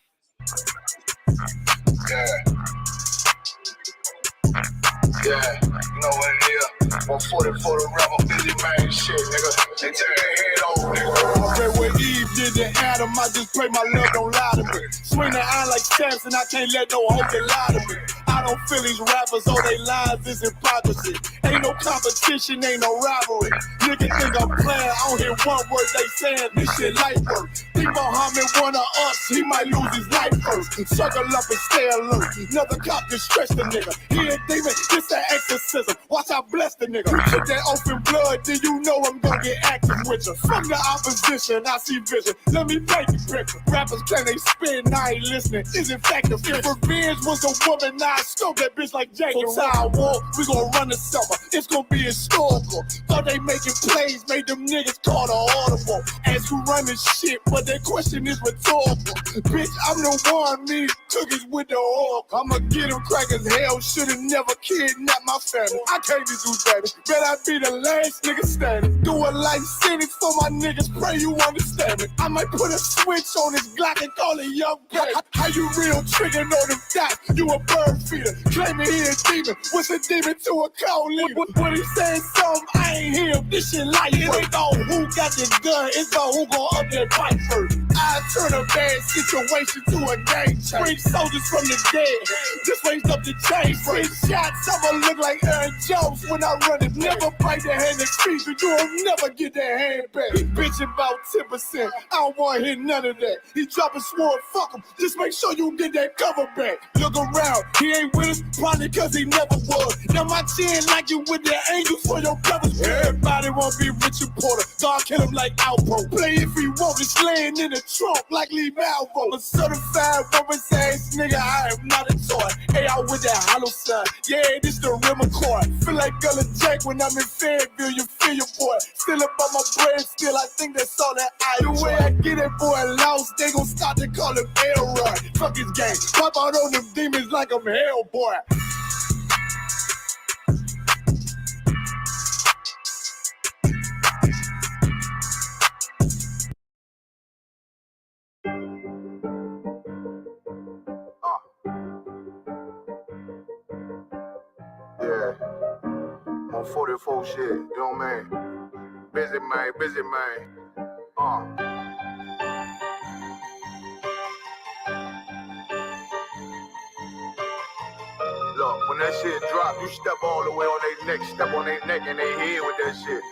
Yeah, you know what it is. 140 for the rapper, busy man shit, nigga. They tear their head over, nigga. I read what Eve did to Adam, I just pray my love don't lie to me. Swing the eye like Samson, I can't let no hope that lie to me. I don't feel these rappers, all they lies is hypocrisy. Ain't no competition, ain't no rivalry. Nigga think I'm playing, I don't hear one word they saying, this shit light work. Think Muhammad one of us, he might lose his life first. Circle up and stay alert, another cop can stretch the nigga. He a demon, this an exorcism, watch I bless the nigga. You took that open blood, then you know I'm gonna get active with you. From the opposition, I see vision, let me paint the picture. Rappers can they spin, I ain't listening, is in fact the fear. If revenge was a woman, I scope that bitch like Jake. So I walk, we gon' run the summer, it's gon' be historical. Thought they making plays, made them niggas call the audible. Ask who run this shit, but that question is rhetorical. Bitch, I'm the one, me cookies with the oil. I'ma get them crackers, hell, should've never kidnapped my family. I can't do that, bet I be the last nigga standing. Do a life sentence for my niggas, pray you understand me. I might put a switch on this Glock and call it young boy. How you real trigger know them dots? You a bird feeder, claiming he a demon. What's a demon to a cold leader? What he saying something, I ain't hear. This shit like it ain't on who got the gun, it's on who gon' up that pipe first. I turn a bad situation to a game change. Bring soldiers from the dead, just raised up the chain. Free shots, I'ma look like Aaron Jones when I run it. Never bite the hand that feeds you, you'll never get that hand back. He bitching about 10%, I don't want to hear none of that. He dropping sword, fuck him, just make sure you get that cover back. Look around, he ain't with us, probably cause he never was. Now my chin like you with the angels for your brothers. Everybody wanna be Richard Porter, God kill him like Alpo. Play if he want, it's laying in the trunk like Lee Malvo. A certified woman's ass nigga, I am not a toy. Hey, I with that hollow side, yeah, this the rim accord. Feel like Gullah Jack when I'm in Fayetteville, you feel your boy. Still up on my bread, still I think that's all that I do. The way I get it, boy, lost, they gon' start to call him Elroy. Fuck his game, pop out on them demons like I'm Hellboy. Yeah, on 44 shit, you know what I mean? Busy man, busy man. Look, when that shit drop, you step all the way on their neck, step on their neck and they head with that shit.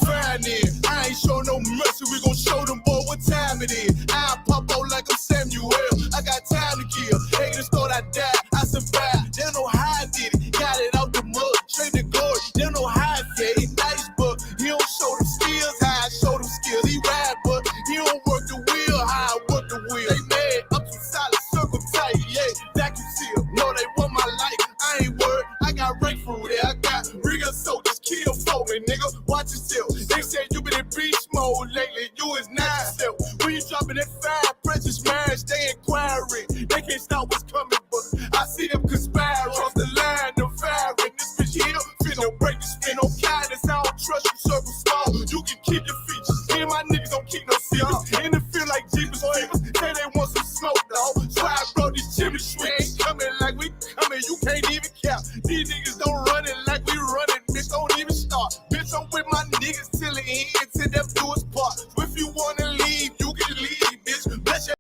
Fine it, I ain't show no mercy, we gon' show them boy what time it is. I pop out like I'm Samuel, I got time to kill. Haters thought I died, I survived. They don't know how I did it, got it out the mud, straight to glory. They don't know how I fed it, nice but he don't show them skills, how I show them skills. He ride but he don't work the wheel, how I work the wheel. They mad, up to solid, circle tight, yeah, vacuum seal. No, they want my life, I ain't worried, I got rank for it, I got real soldiers, kill for me, nigga, watch yourself. They said you been in beast mode lately, you is not self. When you dropping that fire, precious marriage, they inquiring. They can't stop what's coming, but I see them conspiring. Cross the line, them firing. This bitch here, finna break the spin on kindness. I don't trust you, circle small. You can keep your features. Me and my niggas don't keep no secrets. And it feel like Jeepers Creepers. Say they want some smoke, dog. So I brought these chimney sweeps. Ain't coming like we coming, you can't even count. These niggas don't run it like we run it, bitch, don't even start. Bitch, I'm with my niggas till the end, till them do us part. If you wanna leave, you can leave, bitch. Bless your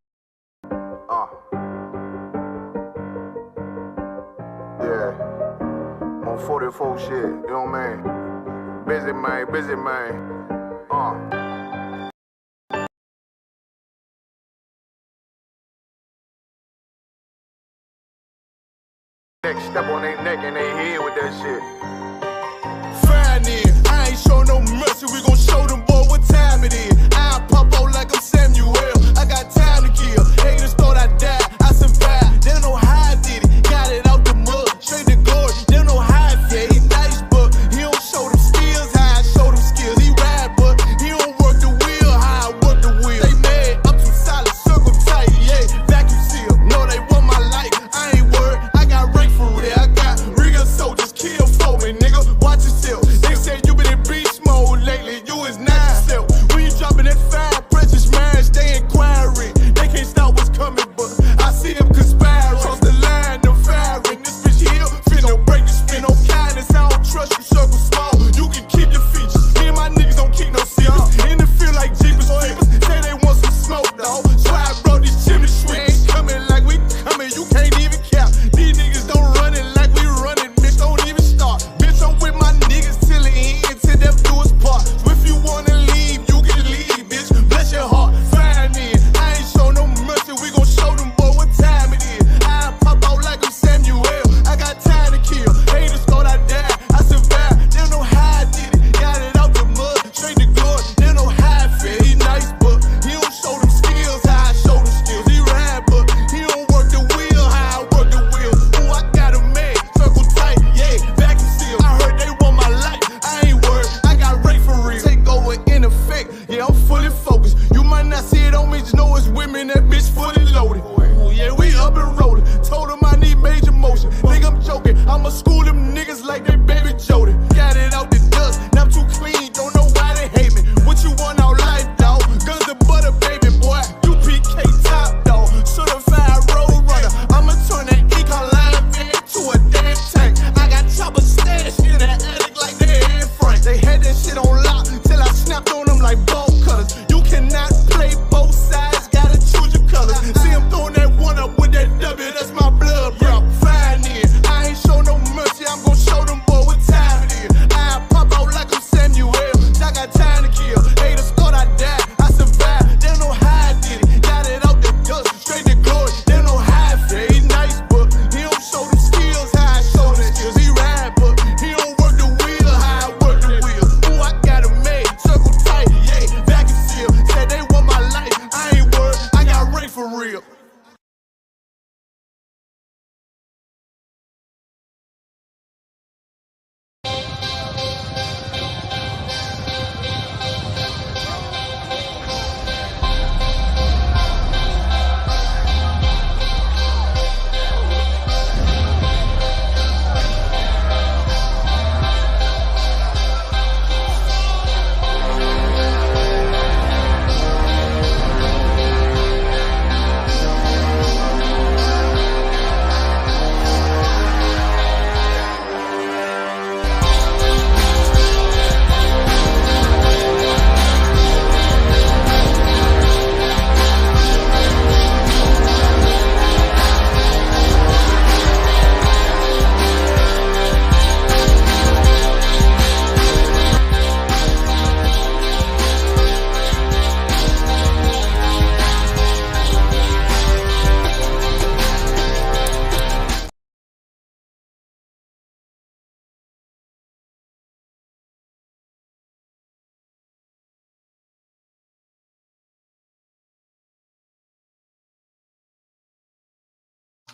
Yeah, on 44 shit, you know what I mean? Busy man, busy man. Step on their neck and they head with that shit. Fine it, I ain't show no mercy, we gon' show them boy what time it is. I pop out like I'm Samuel, I got time to kill. Haters thought I died, I survived. They don't know how I did it, got it out the mud, straight to glory. They don't know how I fed, he nice but he don't show them skills, how I show them skills. He ride but he don't work the wheel, how I work the wheel. They mad, up too solid, circle tight, yeah, vacuum seal. No, they want my life, I ain't worried, I got rank for it. I got real soldiers, kill for me, nigga, watch yourself. They said you been in beast mode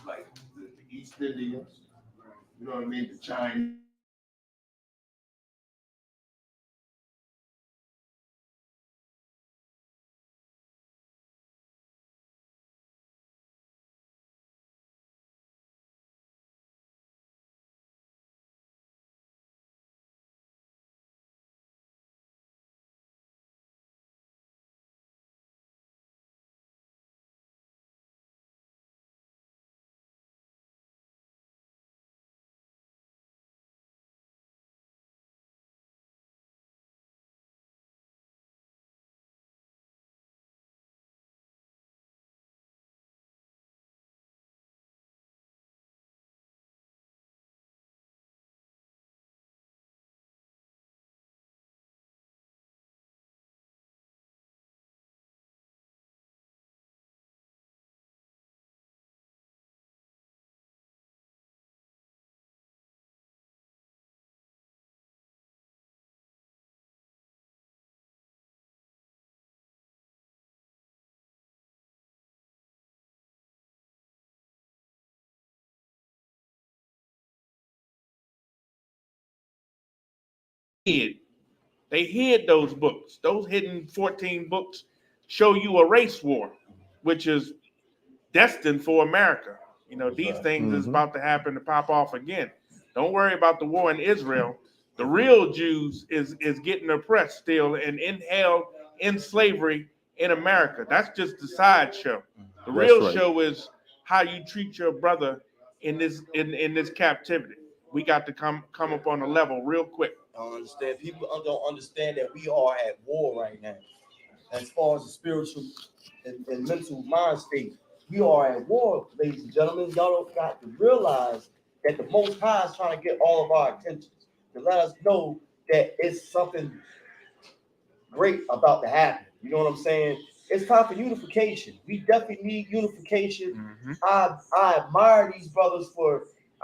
like the East Indians, you know what I mean, the Chinese. They hid those books. Those hidden 14 books show you a race war, which is destined for America. You know, these things is about to happen to pop off again. Don't worry about the war in Israel. The real Jews is getting oppressed still and held in slavery in America. That's just the sideshow. The real show is how you treat your brother in this captivity. We got to come up on a level real quick. I don't understand. People don't understand that we are at war right now. As far as the spiritual and mental mind state, we are at war, ladies and gentlemen. Y'all don't got to realize that the Most High is trying to get all of our attention to let us know that it's something great about to happen. You know what I'm saying? It's time for unification. We definitely need unification. I admire these brothers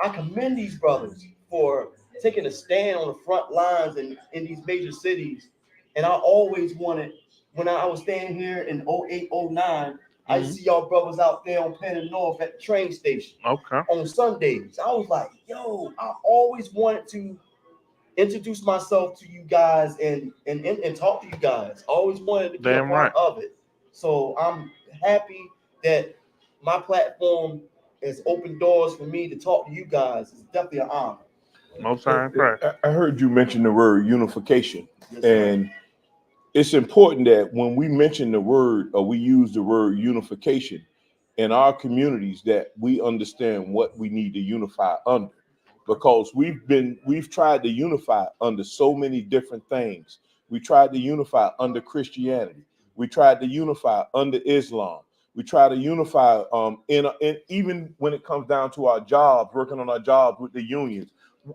I commend these brothers for taking a stand on the front lines in these major cities. And I always wanted, when I was staying here in 08, 09, I see y'all brothers out there on Penn and North at the train station. Okay. On Sundays. I was like, yo, I always wanted to introduce myself to you guys and talk to you guys. I always wanted to be a part of it. So I'm happy that my platform has opened doors for me to talk to you guys. It's definitely an honor. Most time, right. I heard you mention the word unification, and it's important that when we mention the word or we use the word unification in our communities, that we understand what we need to unify under, because we've tried to unify under so many different things. We tried to unify under Christianity. We tried to unify under Islam. We try to unify in even when it comes down to our jobs, working on our jobs with the unions.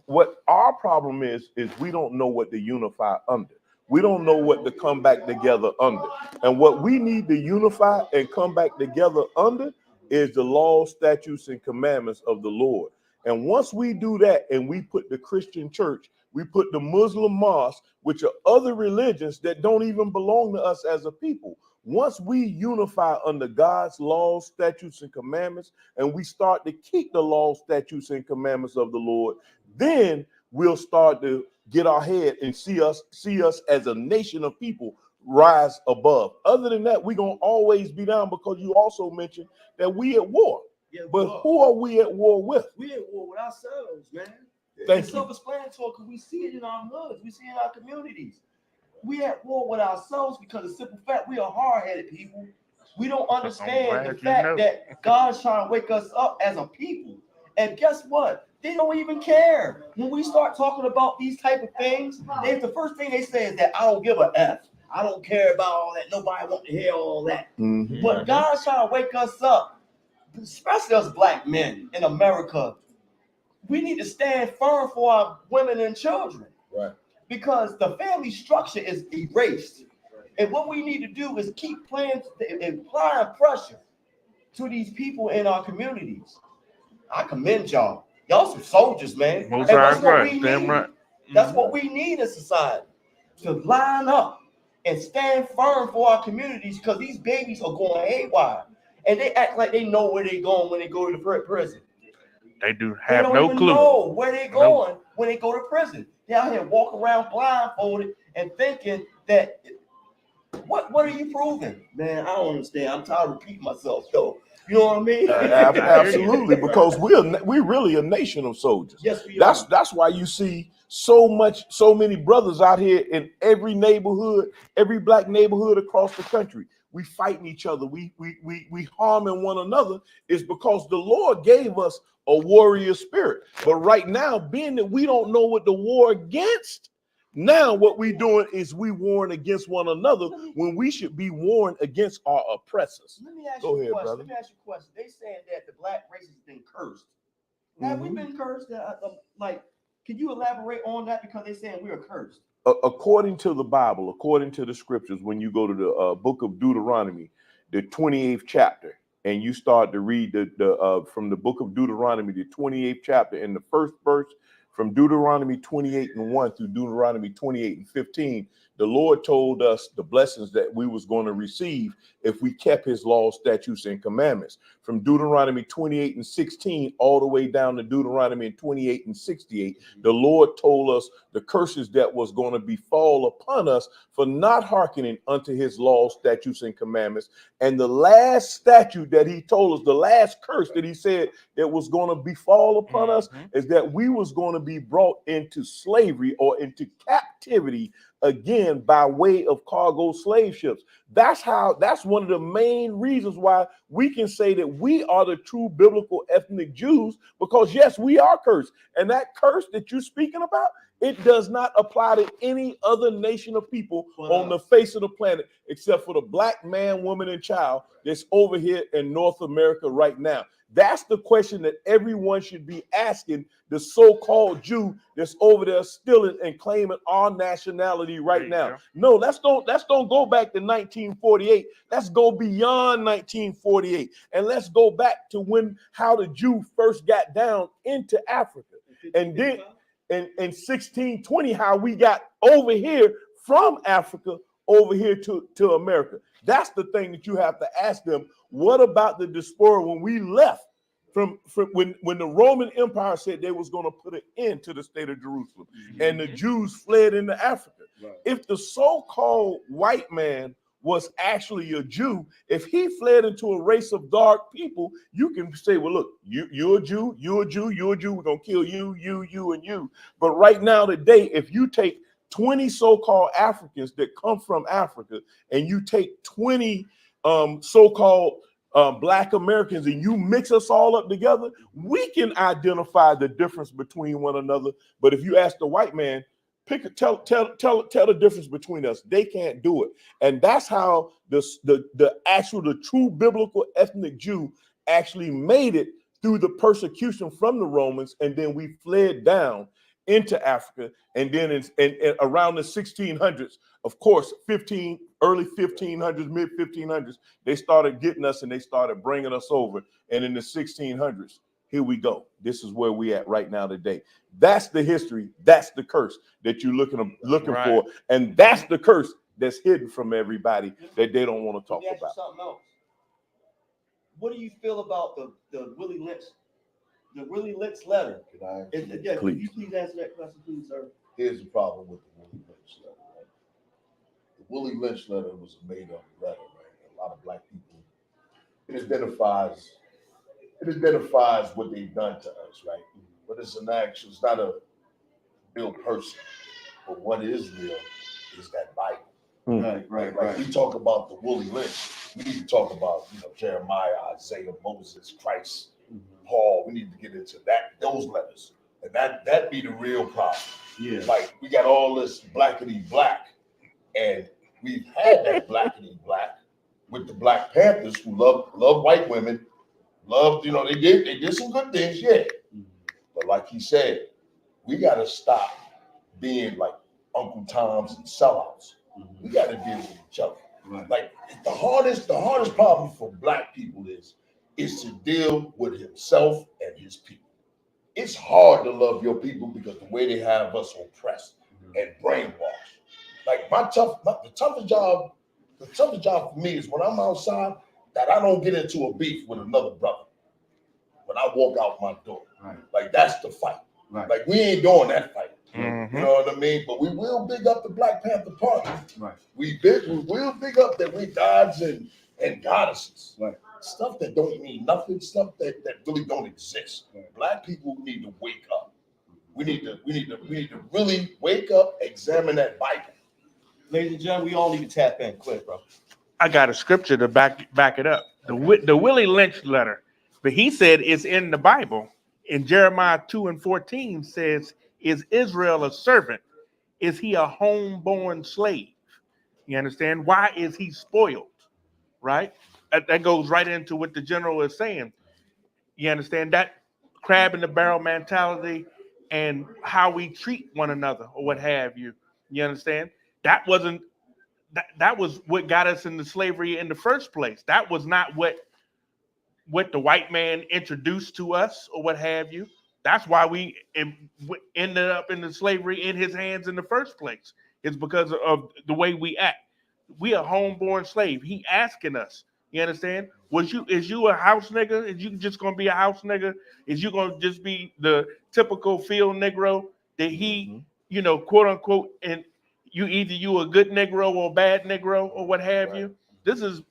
What our problem is we don't know what to unify under. We don't know what to come back together under. And what we need to unify and come back together under is the laws, statutes, and commandments of the Lord. And once we do that and we put the Christian church, we put the Muslim mosque, which are other religions that don't even belong to us as a people. Once we unify under God's laws, statutes, and commandments, and we start to keep the laws, statutes, and commandments of the Lord, then we'll start to get our head and see us as a nation of people rise above. Other than that, we're going to always be down, because you also mentioned that we at war. Yeah, but who are we at war with? We at war with ourselves, man. Thank it's you. Self-explanatory, because we see it in our hoods. We see it in our communities. We at war with ourselves because of the simple fact we are hard-headed people. We don't understand the fact that God's trying to wake us up as a people. And guess what? They don't even care. When we start talking about these type of things, the first thing they say is that I don't give a F. I don't care about all that. Nobody want to hear all that. But God's trying to wake us up, especially us black men in America. We need to stand firm for our women and children. Right. Because the family structure is erased. And what we need to do is keep applying pressure to these people in our communities. I commend y'all. Y'all some soldiers, man. And that's what we need. That's what we need in society. To line up and stand firm for our communities, because these babies are going haywire. and they act like they know where they're going when they go to the prison. They do They have don't no even clue. know where they're No. going when they go to prison. They out here walking around blindfolded and thinking that what are you proving? Man, I don't understand. I'm tired of repeating myself though. You know what I mean? Absolutely, because we're really a nation of soldiers. Yes, we That's are. that's why you see so many brothers out here in every neighborhood, every black neighborhood across the country. We fighting each other. We harming one another. Is because the Lord gave us a warrior spirit. But right now, being that we don't know what the war against, now what we doing is we warring against one another when we should be warring against our oppressors. Let me ask Go you a ahead, question. brother. Let me ask you a question. They saying that the black race has been cursed. Have we been cursed? Like, can you elaborate on that? Because they're saying we are cursed. According to the Bible, according to the scriptures, when you go to the book of Deuteronomy, the 28th chapter, and you start to read the from the book of Deuteronomy, the 28th chapter, in the first verse, from Deuteronomy 28:1 through Deuteronomy 28:15, the Lord told us the blessings that we was going to receive if we kept his laws, statutes, and commandments. From Deuteronomy 28:16 all the way down to Deuteronomy 28:68, the Lord told us the curses that was going to befall upon us for not hearkening unto his laws, statutes, and commandments. And the last statute that he told us, the last curse that he said that was going to befall upon us, is that we was going to be brought into slavery or into captivity again by way of cargo slave ships. That's one of the main reasons why we can say that we are the true biblical ethnic Jews, because yes, we are cursed. And that curse that you're speaking about, it does not apply to any other nation of people on the face of the planet, except for the black man, woman, and child that's over here in North America right now. That's the question that everyone should be asking the so-called Jew that's over there stealing and claiming our nationality right now. No, let's don't go back to 1948. Let's go beyond 1948, and let's go back to how the Jew first got down into Africa, and then in 1620 how we got over here from Africa over here to America. That's the thing that you have to ask them. What about the diaspora when we left from when the Roman Empire said they was going to put an end to the state of Jerusalem, and the Jews fled into Africa? Right. If the so-called white man was actually a Jew, if he fled into a race of dark people, you can say, well, look, you're a Jew, you're a Jew, you're a Jew, we're going to kill you, and you. But right now today, if you take 20 so-called Africans that come from Africa, and you take 20 so-called black Americans, and you mix us all up together, we can identify the difference between one another. But if you ask the white man, tell the difference between us, they can't do it. And that's how the true biblical ethnic Jew actually made it through the persecution from the Romans, and then we fled down into Africa, and then in around the 1600s, of course, early 1500s, mid 1500s, they started getting us and they started bringing us over. And in the 1600s, here we go. This is where we at right now today. That's the history. That's the curse that you're looking for, and that's the curse that's hidden from everybody that they don't want to talk about. Something else. What do you feel about the Willie Lynch? The Willie Lynch letter. Please. Can you please answer that question, please, sir? Here's the problem with the Willie Lynch letter. Right? The Willie Lynch letter was a made-up letter, right? A lot of black people. It identifies what they've done to us, right? But it's not a real person. But what is real is that Bible. Right. We talk about the Willie Lynch. We need to talk about Jeremiah, Isaiah, Moses, Christ, Paul. We need to get into those letters, and that be the real problem. Yeah, like we got all this blackity black, and we've had that blackity black with the Black Panthers who love white women, they did some good things, yeah. But like he said, we got to stop being like Uncle Toms and sellouts. We got to deal with each other. Right. Like the hardest problem for black people is to deal with himself and his people. It's hard to love your people because the way they have us oppressed and brainwashed. Like the toughest job for me is when I'm outside that I don't get into a beef with another brother when I walk out my door. Right. Like that's the fight. Right. Like we ain't doing that fight. Mm-hmm. You know what I mean? But we will big up the Black Panther Party. Right. We will big up that we gods and goddesses. Right. Stuff that don't mean nothing, stuff that really don't exist. Right. Black people need to wake up. We need to really wake up, examine that Bible. Ladies and gentlemen, we all need to tap in. Quick, bro. I got a scripture to back it up. The Willie Lynch letter, but he said it's in the Bible. In Jeremiah 2:14 says, "Is Israel a servant? Is he a homeborn slave?" You understand? Why is he spoiled? Right? That goes right into what the general is saying. You understand that crab in the barrel mentality and how we treat one another or what have you. You understand? That wasn't that was what got us into slavery in the first place. That was not what the white man introduced to us or what have you. That's why we ended up in the slavery in his hands in the first place. It's because of the way we act. We a homeborn slave. He asking us. You understand? Is you a house nigga? Is you just gonna be a house nigga? Is you gonna just be the typical field Negro that he, quote unquote, and you a good Negro or a bad Negro or what have you? This is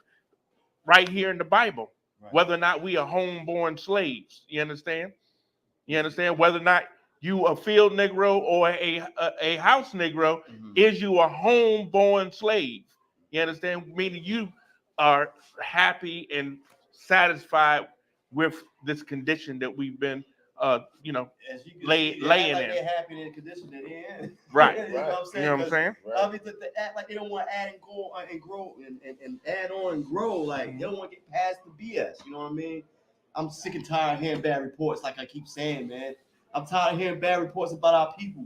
right here in the Bible. Right. Whether or not we are homeborn slaves, you understand? You understand? Whether or not you a field Negro or a house Negro, is you a homeborn slave? You understand? Meaning you are happy and satisfied with this condition that we've been, laying in. They're happy in the condition that they're in. Right. You know what I'm saying? You know what I'm saying? I mean, they act like they don't want to add and grow and add on and grow. Like they don't want to get past the BS. You know what I mean? I'm sick and tired of hearing bad reports. Like I keep saying, man, I'm tired of hearing bad reports about our people.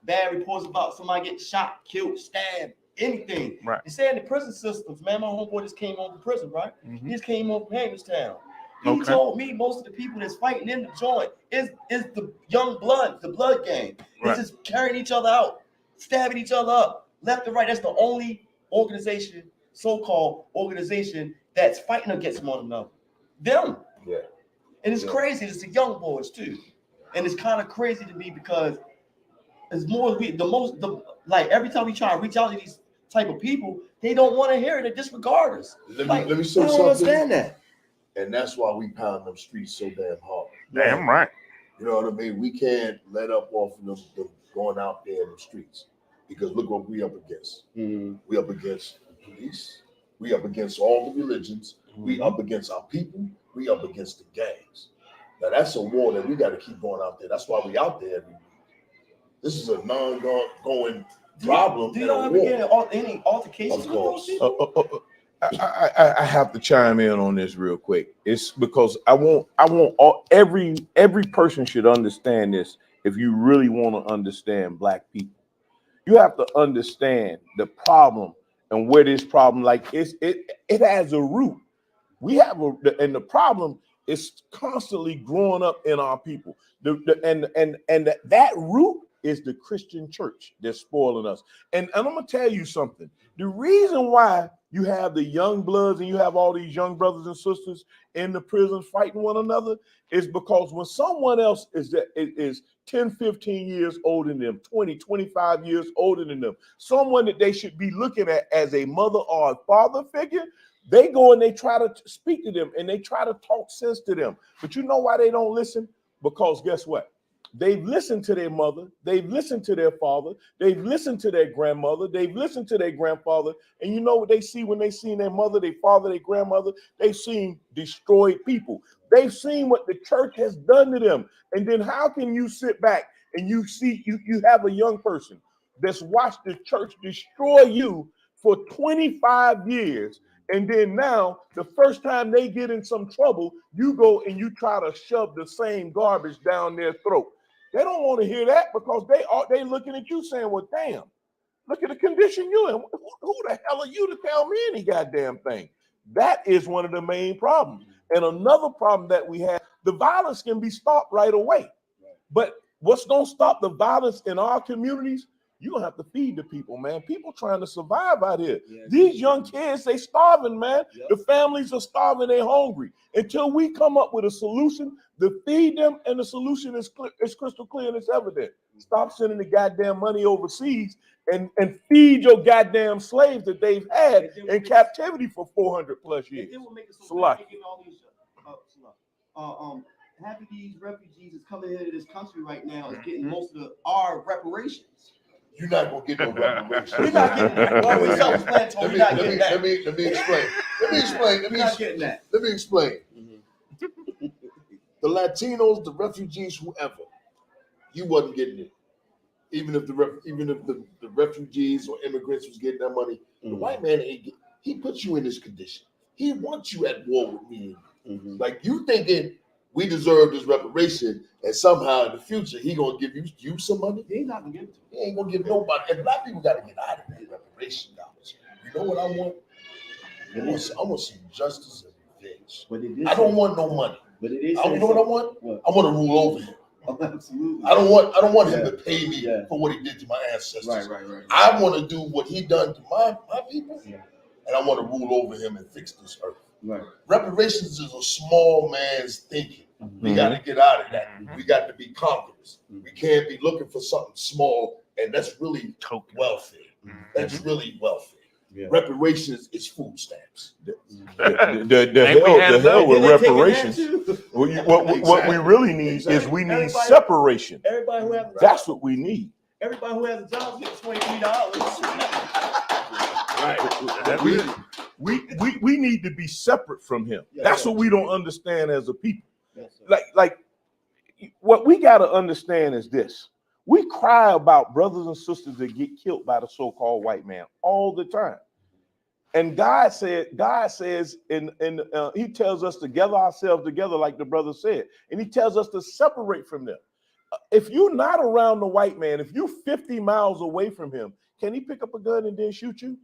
Bad reports about somebody getting shot, killed, stabbed, anything. Right. They say in the prison systems, man. My homeboy just came home from prison, right? He just came home from Hagerstown. He told me most of the people that's fighting in the joint is the young blood, the blood gang. It's just carrying each other out, stabbing each other up, left and right. That's the only organization, so-called organization, that's fighting against one another. Them. Yeah. And it's crazy. It's the young boys too. And it's kind of crazy to me because it's more every time we try to reach out to these type of people, they don't want to hear it. They disregard us. Let me say I don't something. understand that. And that's why we pound them streets so damn hard. Damn right. You know what I mean? We can't let up off of them going out there in the streets. Because look what we up against. We up against the police. We up against all the religions. We up against our people. We up against the gangs. Now that's a war that we got to keep going out there. That's why we out there every week. This is a non-going problem. Do y'all ever get any altercations with those people? I have to chime in on this real quick. It's because I want every person should understand this. If you really want to understand Black people, you have to understand the problem and where this problem it has a root. We have and the problem is constantly growing up in our people. That root is the Christian church that's spoiling us. And I'm gonna tell you something. The reason why you have the young bloods and you have all these young brothers and sisters in the prisons fighting one another is because when someone else is 10, 15 years older than them, 20, 25 years older than them, someone that they should be looking at as a mother or a father figure, they go and they try to speak to them and they try to talk sense to them. But you know why they don't listen? Because guess what? They've listened to their mother, they've listened to their father, they've listened to their grandmother, they've listened to their grandfather, and you know what they see when they see their mother, their father, their grandmother? They've seen destroyed people. They've seen what the church has done to them. And then how can you sit back and you see you have a young person that's watched the church destroy you for 25 years, and then now the first time they get in some trouble, you go and you try to shove the same garbage down their throat. They don't want to hear that because they looking at you saying, well, damn, look at the condition you're in. Who the hell are you to tell me any goddamn thing? That is one of the main problems. And another problem that we have, the violence can be stopped right away. But what's going to stop the violence in our communities You're gonna have to feed the people, man. People trying to survive out here. Yeah, These young kids, they starving, man. Yep. The families are starving, they hungry. Until we come up with a solution to feed them, and the solution is crystal clear and it's evident. Stop sending the goddamn money overseas and feed your goddamn slaves that they've had in captivity for 400 plus years. And then we'll make it so Salah. making all these having these refugees that's coming into this country right now is getting most of our reparations. You're not gonna get no reparations. We're not getting that. Well, we self-explanatory. We're not getting that. Let me explain. We're not getting that. Let me explain. The Latinos, the refugees, whoever, you wasn't getting it. Even if the refugees or immigrants was getting that money, the white man ain't get. He puts you in this condition. He wants you at war with me. Like you thinking we deserve this reparation, and somehow in the future he gonna give you some money. He ain't not gonna give it to you. He ain't gonna give nobody. And black people gotta get out of that reparation dollars. You know what I want? I want some justice and revenge. I don't want no money. But it is. You know what I want? What? I want to rule over him. Oh, absolutely. I don't want him to pay me for what he did to my ancestors. Right. I want to do what he done to my people, and I want to rule over him and fix this earth. Right. Reparations is a small man's thinking. We got to get out of that. We got to be conquerors. We can't be looking for something small, and that's really welfare. That's really welfare. Yeah. Reparations is food stamps. The hell with reparations. What we really need is we need separation. Everybody who has a job, that's what we need. Everybody who has a job gets $23. Right. We need to be separate from him. That's what we don't understand as a people. Like what we got to understand is this. We cry about brothers and sisters that get killed by the so-called white man all the time. And God says, he tells us to gather ourselves together, like the brother said, and he tells us to separate from them. If you're not around the white man, if you're 50 miles away from him, can he pick up a gun and then shoot you?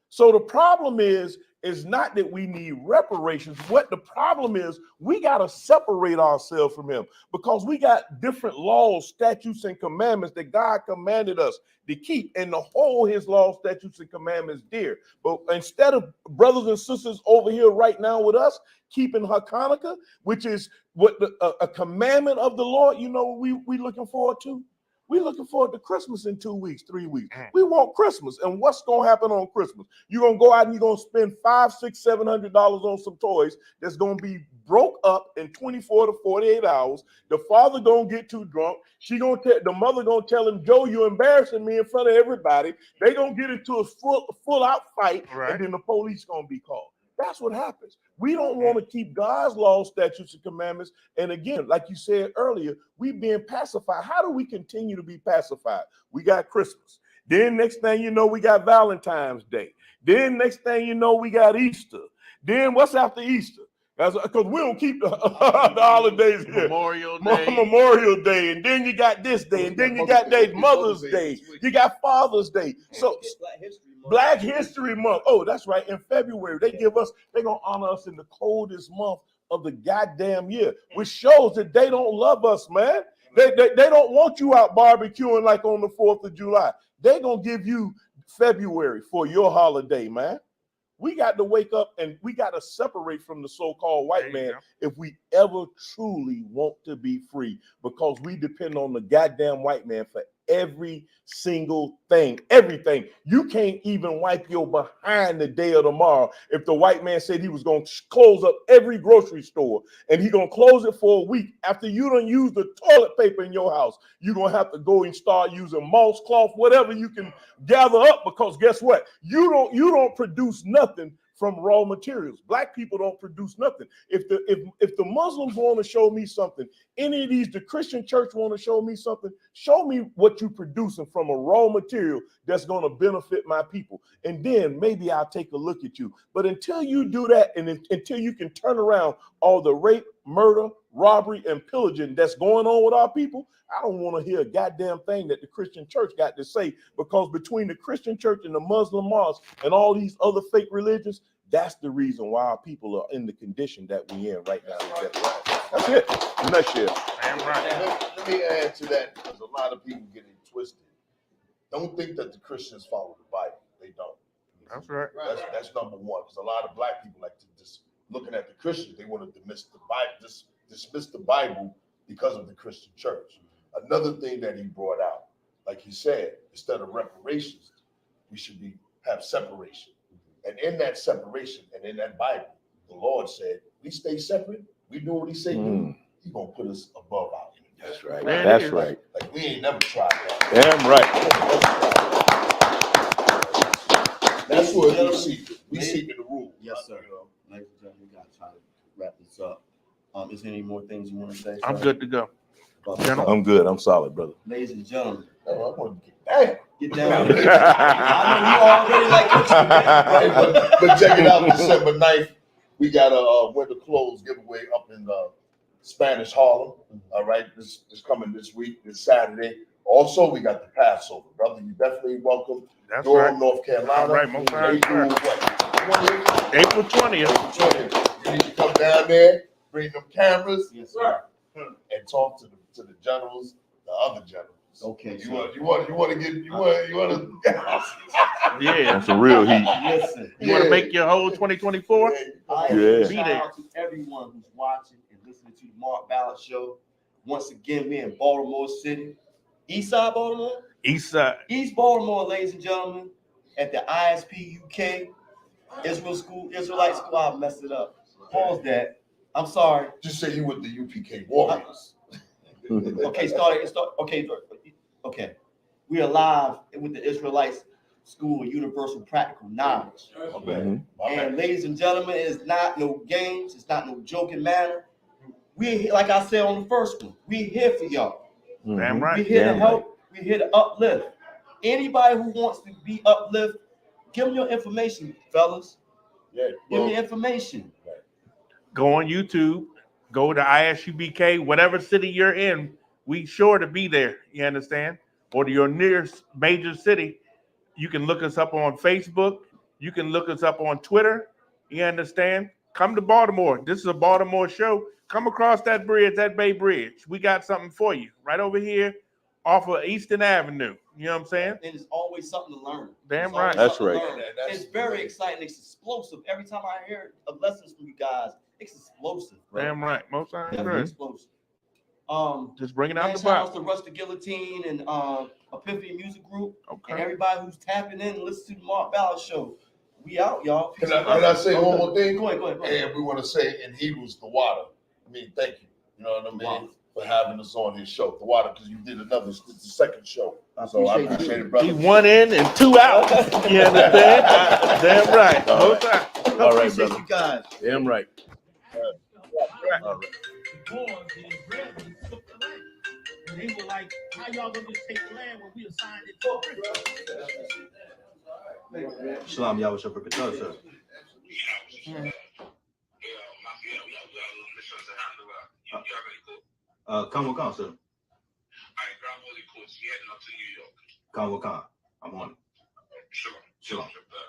So the problem is not that we need reparations. What the problem is, we got to separate ourselves from him because we got different laws, statutes, and commandments that God commanded us to keep and to hold his laws, statutes, and commandments dear. But instead of brothers and sisters over here right now with us keeping Hanukkah, which is what a commandment of the Lord, you know, we looking forward to? We're looking forward to Christmas in 2 weeks, 3 weeks. We want Christmas. And what's going to happen on Christmas? You're going to go out and you're going to spend $500, $600, $700 on some toys that's going to be broke up in 24 to 48 hours. The father going to get too drunk. The mother going to tell him, Joe, you're embarrassing me in front of everybody. They going to get into a full out fight, and then the police going to be called. That's what happens. We don't want to keep God's laws, statutes, and commandments. And again, like you said earlier, we being pacified. How do we continue to be pacified? We got Christmas. Then next thing you know, we got Valentine's Day. Then next thing you know, we got Easter. Then what's after Easter? Because we don't keep the holidays here. Memorial Day. And then you got this day. And then you got Mother's Day. You got Father's Day. So Black History Month. Oh, that's right. In February, they're gonna honor us in the coldest month of the goddamn year, which shows that they don't love us, man. They don't want you out barbecuing like on the 4th of July. They're gonna give you February for your holiday, man. We got to wake up and we got to separate from the so-called white man if we ever truly want to be free, because we depend on the goddamn white man for every single thing, everything. You can't even wipe your behind the day of tomorrow if the white man said he was going to close up every grocery store and he going to close it for a week. After you don't use the toilet paper in your house, you're going to have to go and start using moss cloth, whatever you can gather up, because guess what? You don't produce nothing from raw materials. Black people don't produce nothing. If the Muslims want to show me something, any of the Christian church want to show me something, show me what you're producing from a raw material that's going to benefit my people. And then maybe I'll take a look at you. But until you do that, and until you can turn around all the rape, murder, robbery, and pillaging that's going on with our people, I don't want to hear a goddamn thing that the Christian church got to say, because between the Christian church and the Muslim mosque and all these other fake religions, that's the reason why our people are in the condition that we're in right now. That's it. Nutshell. Let me add to that, because a lot of people get it twisted. don't think that the Christians follow the Bible. They don't. That's right. That's number one. Because a lot of black people like to just looking at the Christians, they want to dismiss the Bible because of the Christian church. Another thing that he brought out, like he said, instead of reparations, we should have separation. And in that separation and in that Bible, the Lord said, we stay separate, we do what he say do, he gonna put us above our enemies. That's right. That's right. Like we ain't never tried that. Damn right. That's what we seek. We seek the rule. Yes, sir. Ladies and gentlemen, we gotta try to wrap this up. Is there any more things you want to say? I'm good to go. I'm good. I'm solid, brother. Ladies and gentlemen. I want to get down. I know you already like but check it out, December 9th, we got a winter clothes giveaway up in Spanish Harlem. All right, this is coming this week, this Saturday. Also, we got the Passover, brother. You definitely welcome. That's Durham, right. North Carolina. All right, most April 20th. You need to come down there, bring them cameras, yes, sir, and talk to the generals, the other generals. Okay. You want to get. Yeah, that's a real heat. Listen, you want to make your whole 2024? I Yeah. shout out to everyone who's watching and listening to the Mark Ballard Show. Once again, we're in Baltimore City, East Side Baltimore. East Side. East Baltimore, ladies and gentlemen, at the ISUPK Israelite School. I messed it up. Pause that. I'm sorry. Just say you with the UPK Warriors. Okay, okay. We are live with the Israelites School of Universal Practical Knowledge. Okay. And ladies and gentlemen, it's not no games. It's not no joking matter. We, like I said on the first one, we're here for y'all. Damn right. We're here to help. We're here to uplift. Anybody who wants to be uplift, give them your information, fellas. Yeah. Give me information. Go on YouTube. Go to ISUPK, whatever city you're in. We sure to be there. You understand? Or to your nearest major city. You can look us up on Facebook. You can look us up on Twitter. You understand? Come to Baltimore. This is a Baltimore show. Come across that bridge, that Bay Bridge. We got something for you right over here off of Eastern Avenue. You know what I'm saying? And it's always something to learn. Damn It's right. always That's something to right. learn. It's very exciting. It's explosive. Every time I hear lessons from you guys, it's explosive. Bro. Damn right. Most times, It's right. explosive. Just bring it out the shout outs box. to Rush the Guillotine and Epiphany Music Group, Okay. and everybody who's tapping in and listening to the Mark Ballard Show. We out, y'all. Can I say one more thing? Go ahead. And we want to say in Hebrews, the water. I mean, thank you. You know what I mean? Wow. For having us on his show, the water, because you did another. It's the second show, so I appreciate it, brother. He 1 in and 2 out. You understand? Damn right. Most times. All right, Appreciate brother. you guys. Damn right. All right. And they were like, how y'all gonna just take the land when we assigned it to a Christian? Shalom, y'all. What's your purpose, sir? Come, sir. Come, I'm on it. Shalom.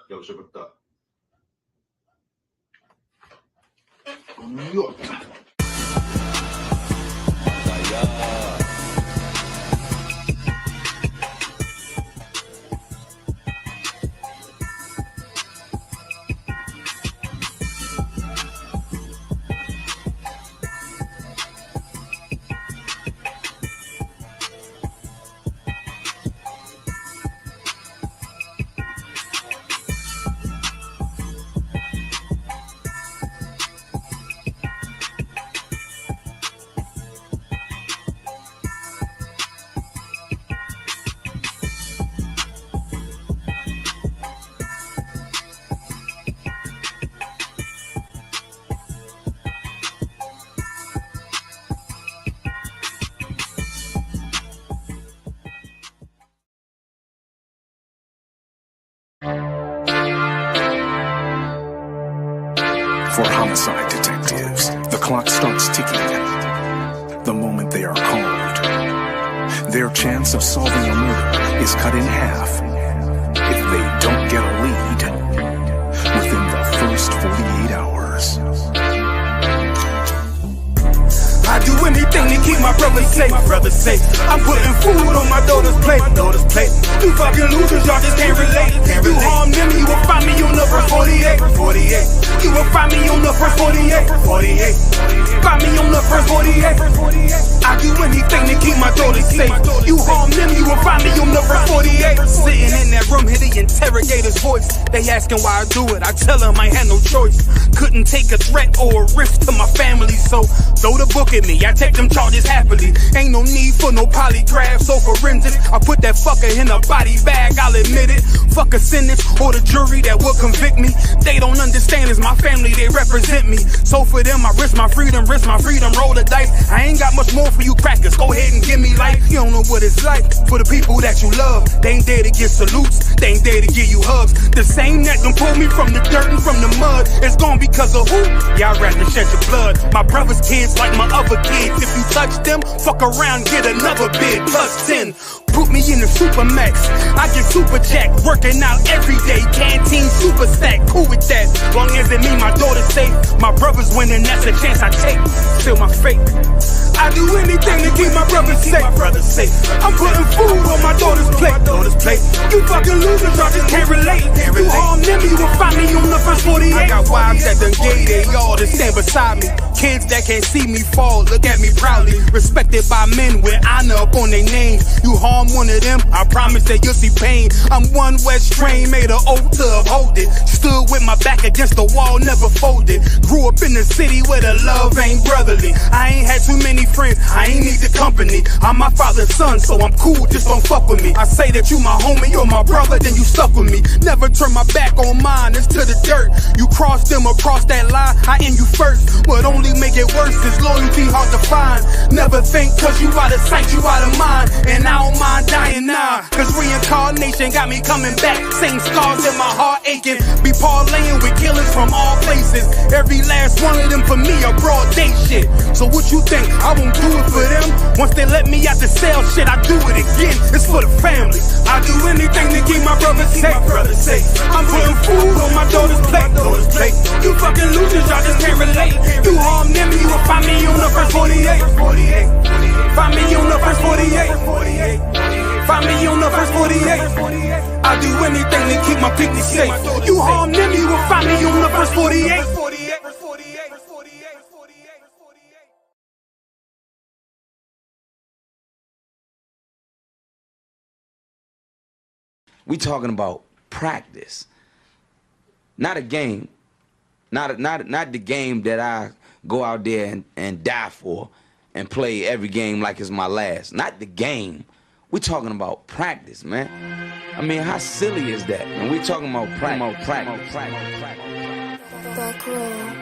Yo, what's your purpose? New York. For homicide detectives, the clock starts ticking. The moment they are called, their chance of solving a murder is cut in half if they don't get a lead within the first 48 hours. I do anything to keep my brother safe. I'm putting food on my daughter's plate. You fucking losers, y'all just can't relate. You harm them, you will find me on the verse 48. You will find me on the verse 48. Find me on the verse 48. I do anything to keep my daughter safe. You harm them, you will find me on the verse 48. Sitting in that room, hear the interrogator's voice. They asking why I do it. I tell them I had no choice. Couldn't take a threat or a risk to my family, so throw the book at me. I take them charges happily. Ain't no need for no polygraphs or forensics. I put that fucker in a body bag, I'll admit it. Fuck a sentence or the jury that will convict me. They don't understand, it's my family, they represent me. So for them, I risk my freedom, roll the dice. I ain't got much more for you crackers, go ahead and give me life. You don't know what it's like for the people that you love. They ain't there to get salutes, they ain't there to give you hugs. The same that done pull me from the dirt and from the mud, it's gone because of who? Y'all rather shed your blood. My brother's kids like my other kids. If you touch them, fuck around, get another bid. Plus 10. Put me in the Supermax. I get super jacked, working out every day. Canteen super stack, cool with that. Long as it mean my daughter's safe. My brother's winning, that's a chance I take. Still my fate. I do anything to keep my brother safe. I'm putting food on my daughter's plate. You fucking losers, y'all just can't relate. You harm them, you will find me on the verse 48. I got wives that done gave they all to stand beside me. Kids that can't see me fall, look at me proudly. Respected by men with honor up on their names. You harm one of them, I promise that you'll see pain. I'm one West train, made an oath to uphold it. Stood with my back against the wall, never folded. Grew up in the city where the love ain't brotherly. I ain't had too many friends, I ain't need the company. I'm my father's son, so I'm cool, just don't fuck with me. I say that you my homie, you're my brother, then you stuck with me. Never turn my back on mine, it's to the dirt. You cross them across that line, I end you first. What only make it worse is loyalty hard to find. Never think cause you out of sight, you out of mind. And I don't mind dying now, cause reincarnation got me coming back. Same scars in my heart aching. Be parlaying with killers from all places. Every last one of them for me a broad day shit. So what you think, I won't do it for them? Once they let me out the cell, shit, I do it again. It's for the family. I do anything to keep my brother safe. I'm putting food on my daughter's plate. You fucking losers, y'all just can't relate. You harm them, you will find me on the verse 48. Find me on the verse 48. Find me on the verse 48. I do anything to keep my people safe. You harm them, you will find me on the verse 48. We talking about practice, not a game, not the game that I go out there and die for and play every game like it's my last. Not the game. We talking about practice, man. I mean, how silly is that? And we talking about practice. Back row.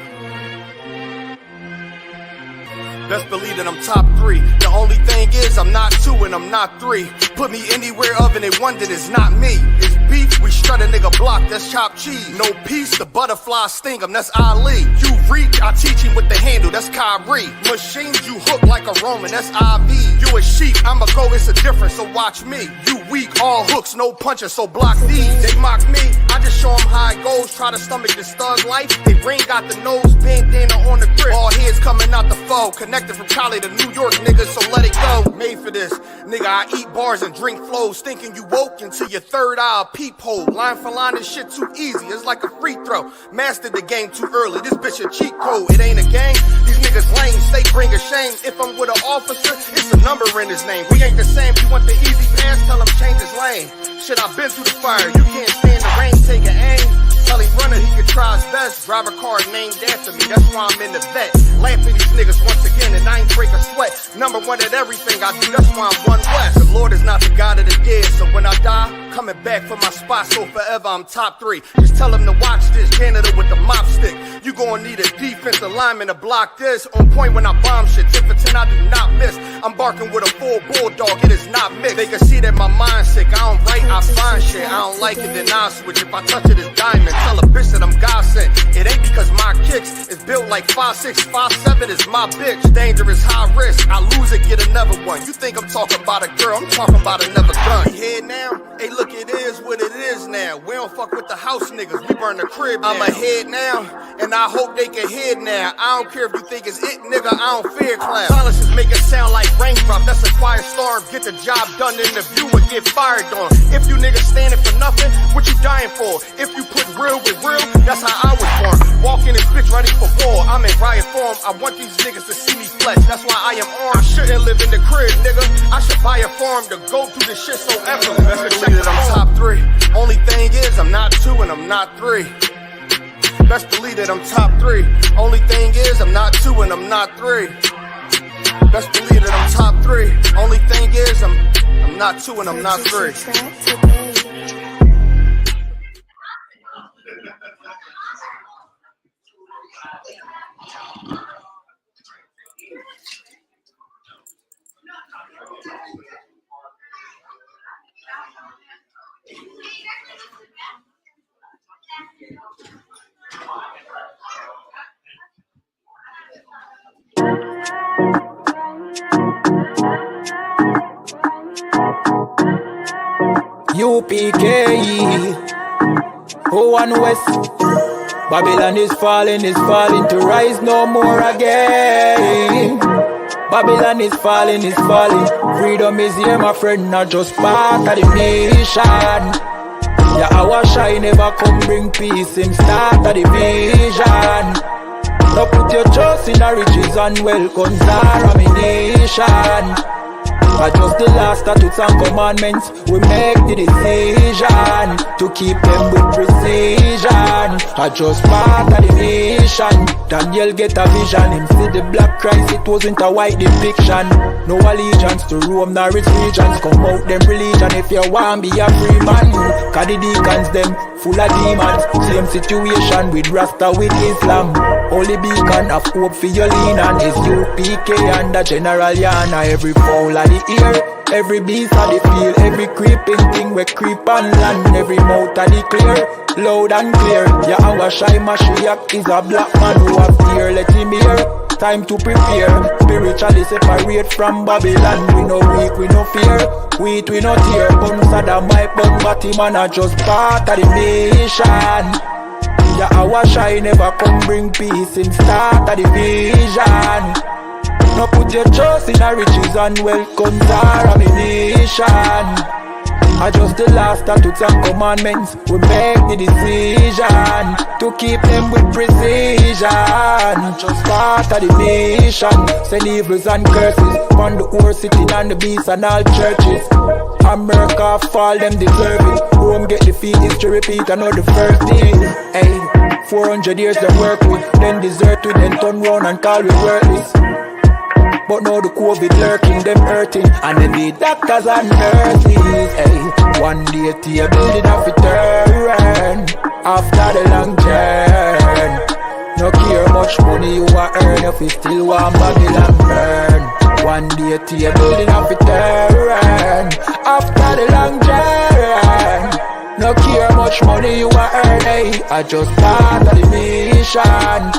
Best believe that I'm top 3. The only thing is I'm not 2 and I'm not 3. Put me anywhere of and they wonder it's not me. It's beef, we strut a nigga block, that's chopped cheese. No peace, the butterfly sting him, that's Ali. You reach, I teach him with the handle, that's Kyrie. Machines you hook like a Roman, that's IV. You a sheep, I'm a go, it's a difference, so watch me. You weak, all hooks, no punches, so block these. They mock me, I just show them how it goes. Try to stomach this thug life. They ring got the nose, bandana on the grip. All heads coming out the foe. Connected from Cali to New York, nigga, so let it go. Made for this, nigga, I eat bars and drink flows. Thinking you woke into your third eye peephole. Line for line, this shit too easy, it's like a free throw. Mastered the game too early, this bitch a cheat code. It ain't a game, these niggas lame, they bring a shame. If I'm with an officer, it's a number in his name. We ain't the same, you want the easy pass, tell him change his lane. Shit, I've been through the fire, you can't stand the rain, take an aim. Tell him runner he can try his best. Drive a car named after me, that's why I'm in the vet. Laughing these niggas once again and I ain't break a sweat. Number one at everything I do, that's why I'm one west. The Lord is not the God of the dead, so when I die, coming back for my spot, so forever I'm top 3. Just tell him to watch this, janitor with the mop stick. You gon' need a defensive lineman to block this. On point when I bomb shit, 10 for 10 I do not miss. I'm barking with a full bulldog, it is not mixed. They can see that my mind's sick, I don't write, I find shit. I don't like it, then I'll switch. If I touch it, it's diamond. Tell a bitch that I'm God sent. It ain't because my kicks is built like 5'6", 5'7" is my bitch. Dangerous, high risk. I lose it, get another one. You think I'm talking about a girl? I'm talking about another gun. We here now? Hey, look, it is what it is now. now. We don't fuck with the house niggas, we burn the crib now. I'm ahead now, and I hope they can hear now. I don't care if you think it's it, nigga, I don't fear clowns. Silences make it sound like raindrop, that's a quiet storm. Get the job done in the view and get fired on. If you niggas standing for nothing, what you dying for? If you put real with real, that's how I was born. Walk in this bitch ready for war, I'm in riot form. I want these niggas to see me flex, that's why I am armed. I shouldn't live in the crib, nigga, I should buy a farm to go through this shit so effortless. Best believe that I'm top 3. Only thing is I'm not 2 and I'm not 3. Best believe that I'm top 3. Only thing is I'm not 2 and I'm not 3. Best believe that I'm top 3. Only thing is I'm not 2 and I'm not 3. UPK, O1 West. Babylon is falling to rise no more again. Babylon is falling. Freedom is here, my friend, not just part of the nation. Yeah, our shine never come bring peace, him start of the vision. Now put your trust in the riches and wealth, guns are ammunition. Just the last statutes and commandments, we make the decision to keep them with precision. Just part of the nation. Daniel get a vision, him see the black Christ, it wasn't a white depiction. No allegiance to Rome nor its regions, come out them religion if you want be a free man. Cause the deacons them full of demons, same situation with Rasta with Islam. Only beacon of hope for your lean on is UPK and the General Yana. Every fowl of the ear, every beast of the field, every creeping thing we creep on land, every mouth of the clear, loud and clear. Yeah, our shy Mashiach is a black man who have ear, let him hear. Time to prepare, spiritually separate from Babylon. We no weak, we no fear, we no tear. Bun Saddam, my bun Batman are just part of the nation. Yeah, our shy never come bring peace in start of the vision. No put your trust in the riches and wealth, guns are ammunition. Just the last statutes and commandments, we make the decision to keep them with precision. Just part of the nation, send evils and curses on the whole city and the beasts and all churches. America fall, them deserve it. Rome get defeat, history repeat, I know the first thing. Hey, 400 years them work with, then desert with, then turn round and call we worthless. But now the COVID lurking, them hurting, and they need doctors and nurses. Hey, one day to your building have to turn after the long journey. No care much money you are earn if you still want Babylon burn. One day to your building have to turn after the long journey. No care much money you are earn. Hey, I just part of the mission.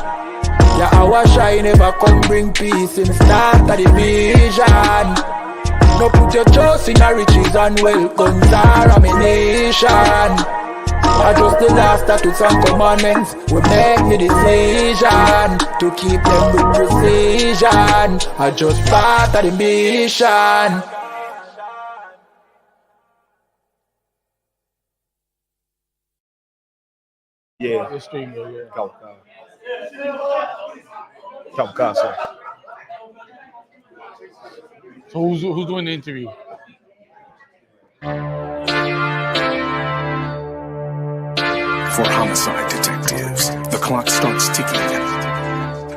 Yeah, our shine never come bring peace in start of the vision. No put your trust in the riches and wealth, guns are ammunition. Just the last statutes and commandments, we make the decision to keep them with precision. Just part of the mission. Yeah, extremely, yeah. So who's doing the interview? For homicide detectives, the clock starts ticking.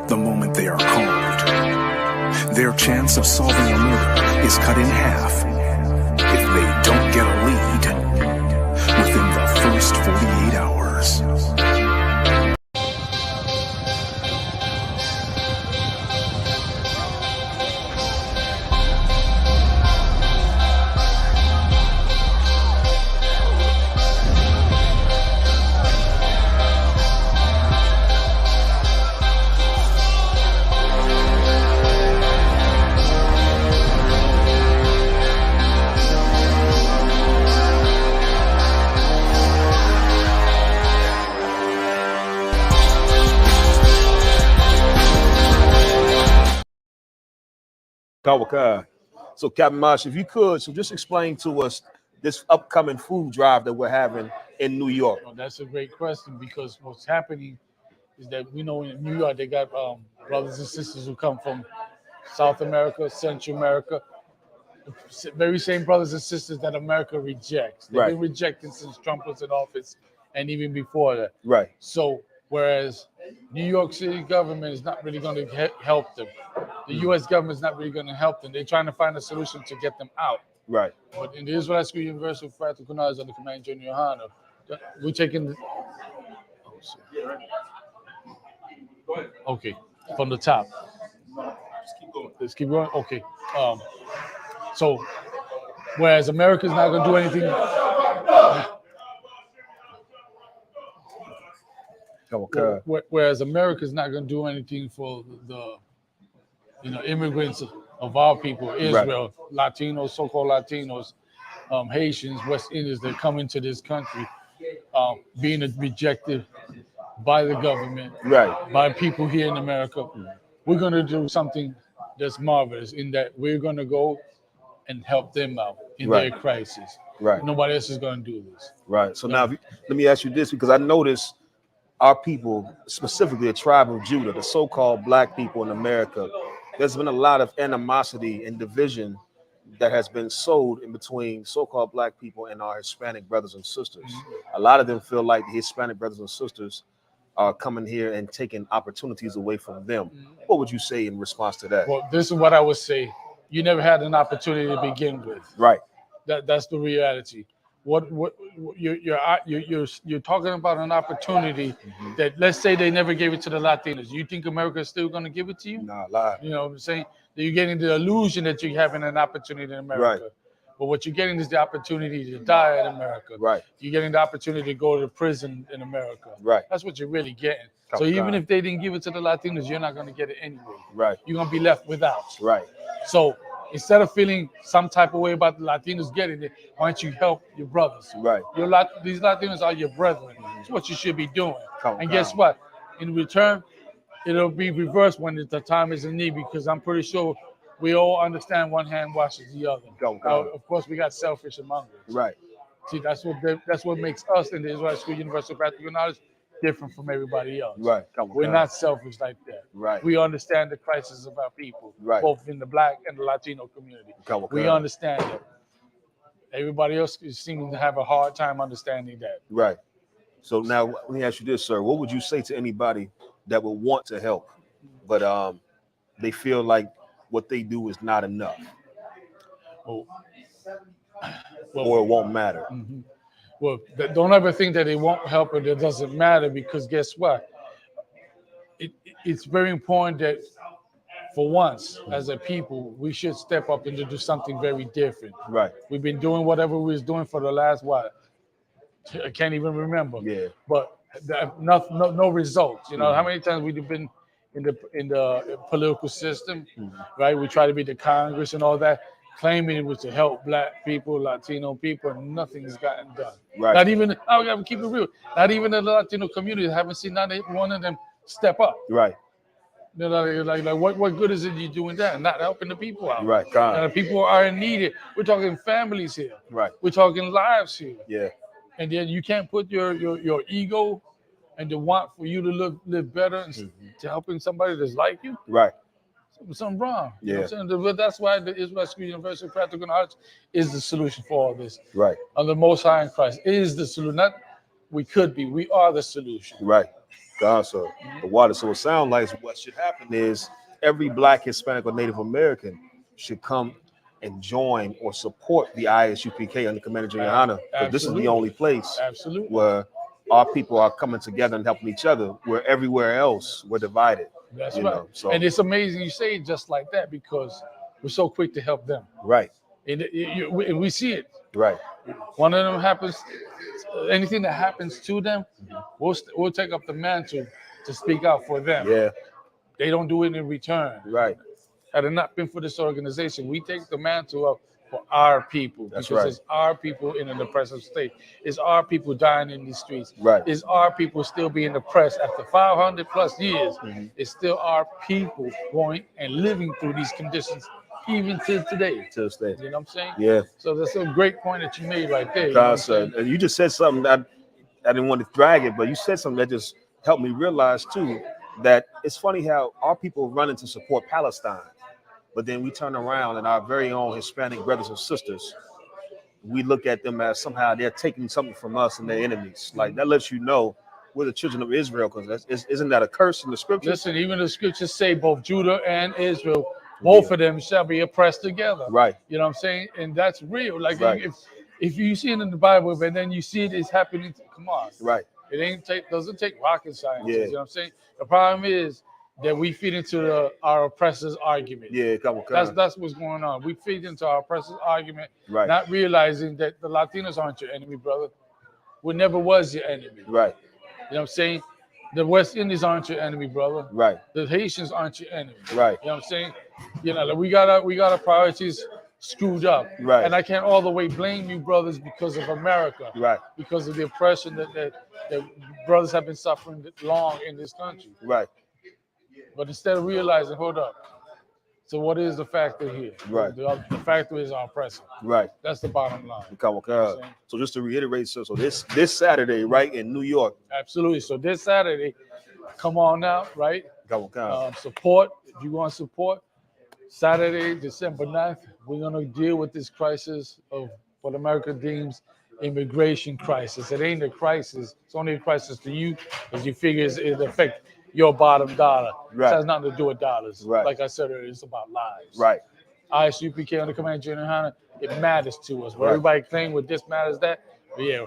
The moment they are called, their chance of solving a murder is cut in half if they don't get a lead within the first 48 hours. Kawaka. So, Captain Marsh, if you could, so just explain to us this upcoming food drive that we're having in New York. Well, that's a great question because what's happening is that we know in New York they got brothers and sisters who come from South America, Central America, the very same brothers and sisters that America rejects. They've been rejecting since Trump was in office and even before that. Right. So whereas New York City government is not really going to help them, the U.S. government is not really going to help them. They're trying to find a solution to get them out. Right. But in the Israel School Universal Practical Knowledge under Command Junior Hana, we're taking okay, from the top. Let's keep going. Okay. So, whereas America's not going to do anything. Whereas America's not going to do anything for the immigrants of our people, Israel, Latinos, so-called Latinos, Haitians, West Indians that come into this country, being rejected by the government, by people here in America. We're going to do something that's marvelous in that we're going to go and help them out in their crisis. Right. Nobody else is going to do this. Right. So now, let me ask you this, because I noticed our people, specifically the tribe of Judah, the so-called black people in America, there's been a lot of animosity and division that has been sowed in between so-called black people and our Hispanic brothers and sisters. A lot of them feel like the Hispanic brothers and sisters are coming here and taking opportunities away from them. What would you say in response to that? Well, this is what I would say. You never had an opportunity to begin with. Right. That's the reality. What you're talking about an opportunity that, let's say they never gave it to the Latinos. You think America is still going to give it to you? Nah, lie. You know what I'm saying? That you're getting the illusion that you're having an opportunity in America. Right. But what you're getting is the opportunity to die in America. Right. You're getting the opportunity to go to prison in America. Right. That's what you're really getting. So even if they didn't give it to the Latinos, you're not going to get it anyway. Right. You're going to be left without. Right. So instead of feeling some type of way about the Latinos getting it, why don't you help your brothers? Right. These Latinos are your brethren. That's what you should be doing. Guess what? In return, it'll be reversed when the time is in need, because I'm pretty sure we all understand one hand washes the other. Of course, we got selfish among us. Right. See, that's what makes us in the Israel School Universal Practical Knowledge different from everybody else. Right. We're not selfish like that. Right. We understand the crisis of our people, both in the black and the Latino community. We understand it. Everybody else is seeming to have a hard time understanding that. Right. So now let me ask you this, sir. What would you say to anybody that would want to help, but they feel like what they do is not enough, or it won't matter? Well, don't ever think that it won't help or it doesn't matter, because guess what? It's very important that for once, as a people, we should step up and do something very different. Right. We've been doing whatever we was doing for the last, I can't even remember. Yeah. But no results. You know, how many times we've been in the political system, right? We try to be the Congress and all that, claiming it was to help black people, Latino people, and nothing has gotten done. Right. Not even, I gotta keep it real, not even the Latino community, I haven't seen not one of them step up. Right. You know, like what good is it you doing that and not helping the people out? Right. And the people are in need. We're talking families here. Right. We're talking lives here. Yeah. And then you can't put your ego and the want for you to live better and to helping somebody that's like you. Right. Something wrong. Yeah. You know what I'm saying? But that's why the Israel School Universal Practical Knowledge is the solution for all this. Right. On the Most High in Christ is the solution. Not we could be. We are the solution. Right. God, so the water. So it sounds like what should happen is every Black, Hispanic, or Native American should come and join or support the ISUPK under Commander Junior Hana. Because this is the only place where our people are coming together and helping each other, where everywhere else we're divided. That's right. So, and it's amazing you say it just like that, because we're so quick to help them. Right. And we see it. Right. One of them happens, anything that happens to them, we'll take up the mantle to speak out for them. Yeah. They don't do it in return. Right. Had it not been for this organization, we take the mantle up for our people. That's because right. It's our people in an oppressive state. It's our people dying in these streets. Right. It's our people still being oppressed after 500 plus years. It's still our people going and living through these conditions even till today. Till today. You know what I'm saying? Yeah. So that's a great point that you made right there. You know what I'm God, saying? and you just said something that I didn't want to drag it, but you said something that just helped me realize too that it's funny how our people running to support Palestine, but then we turn around and our very own Hispanic brothers and sisters, we look at them as somehow they're taking something from us and their enemies. Like that lets you know we're the children of Israel, because isn't that a curse in the scriptures? Listen, even the scriptures say both Judah and Israel, both of them shall be oppressed together. Right. You know what I'm saying? And that's real. Like Right. if you see it in the Bible, but then you see it's happening, come on. Right. It doesn't take rocket science. Yeah. You know what I'm saying? The problem is that we feed into our oppressors' argument. Yeah, come on. That's what's going on. We feed into our oppressors' argument, Right. not realizing that the Latinos aren't your enemy, brother. We never was your enemy. Right. You know what I'm saying? The West Indies aren't your enemy, brother. Right. The Haitians aren't your enemy. Right. You know what I'm saying? You know, like we got our priorities screwed up. Right. And I can't all the way blame you, brothers, because of America. Right. Because of the oppression that brothers have been suffering long in this country. Right. But instead of realizing, hold up. So what is the factor here? Right. The factor is our oppressor. Right. That's the bottom line. Come on. So just to reiterate, so this Saturday, right, in New York. Absolutely. So this Saturday, come on out, right? Come on. Support. If you want to support, Saturday, December 9th, we're going to deal with this crisis of what America deems immigration crisis. It ain't a crisis. It's only a crisis to you because you figure it affects your bottom dollar. Right. It has nothing to do with dollars. Right. Like I said earlier, it's about lives. Right. ISUPK on the Command General Hunter, it matters to us. Where Right. everybody claim what this matters that, but yeah,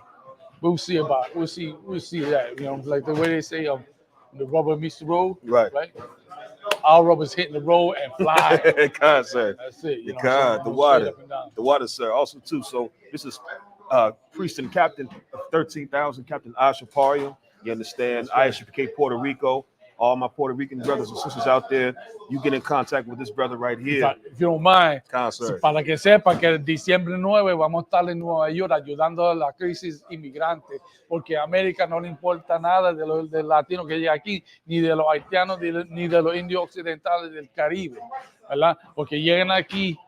we'll see that. You know, like the way they say the rubber meets the road. Right. Right. Our rubber's hitting the road and flying. God, sir. That's it. You know God, what I'm saying? the water, sir. Also, too. So this is priest and captain of 13,000, Captain Ashaparium. You understand? ISUPK Puerto Rico. All my Puerto Rican brothers and sisters out there, you get in contact with this brother right here. If you don't mind, Sir. para que sepa que el diciembre 9 vamos a estar en Nueva York ayudando a la crisis inmigrante, porque a América no le importa nada de los latinos que llegan aquí, ni de los haitianos, ni de los indios occidentales del Caribe, ¿verdad? Porque llegan aquí,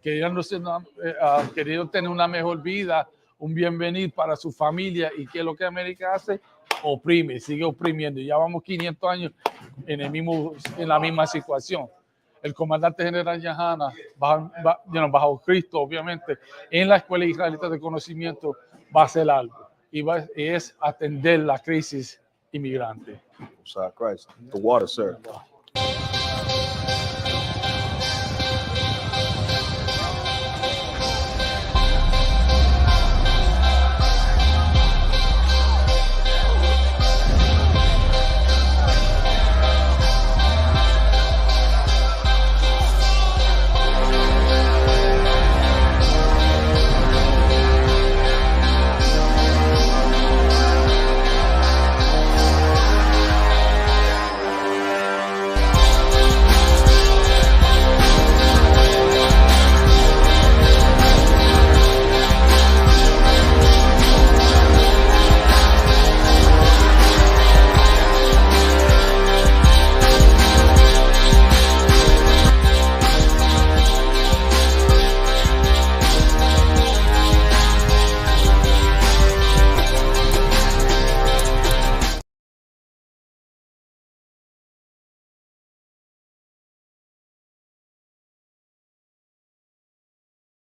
queriendo tener una mejor vida, un bienvenido para su familia, y ¿qué es lo que América hace? Oprime, sigue oprimiendo. Ya vamos 500 años en la misma situación. El comandante general Yahana, bajo Cristo, obviamente, en la Escuela Israelita de Conocimiento va a hacer algo. Y es atender la crisis inmigrante. Christ. The water, sir.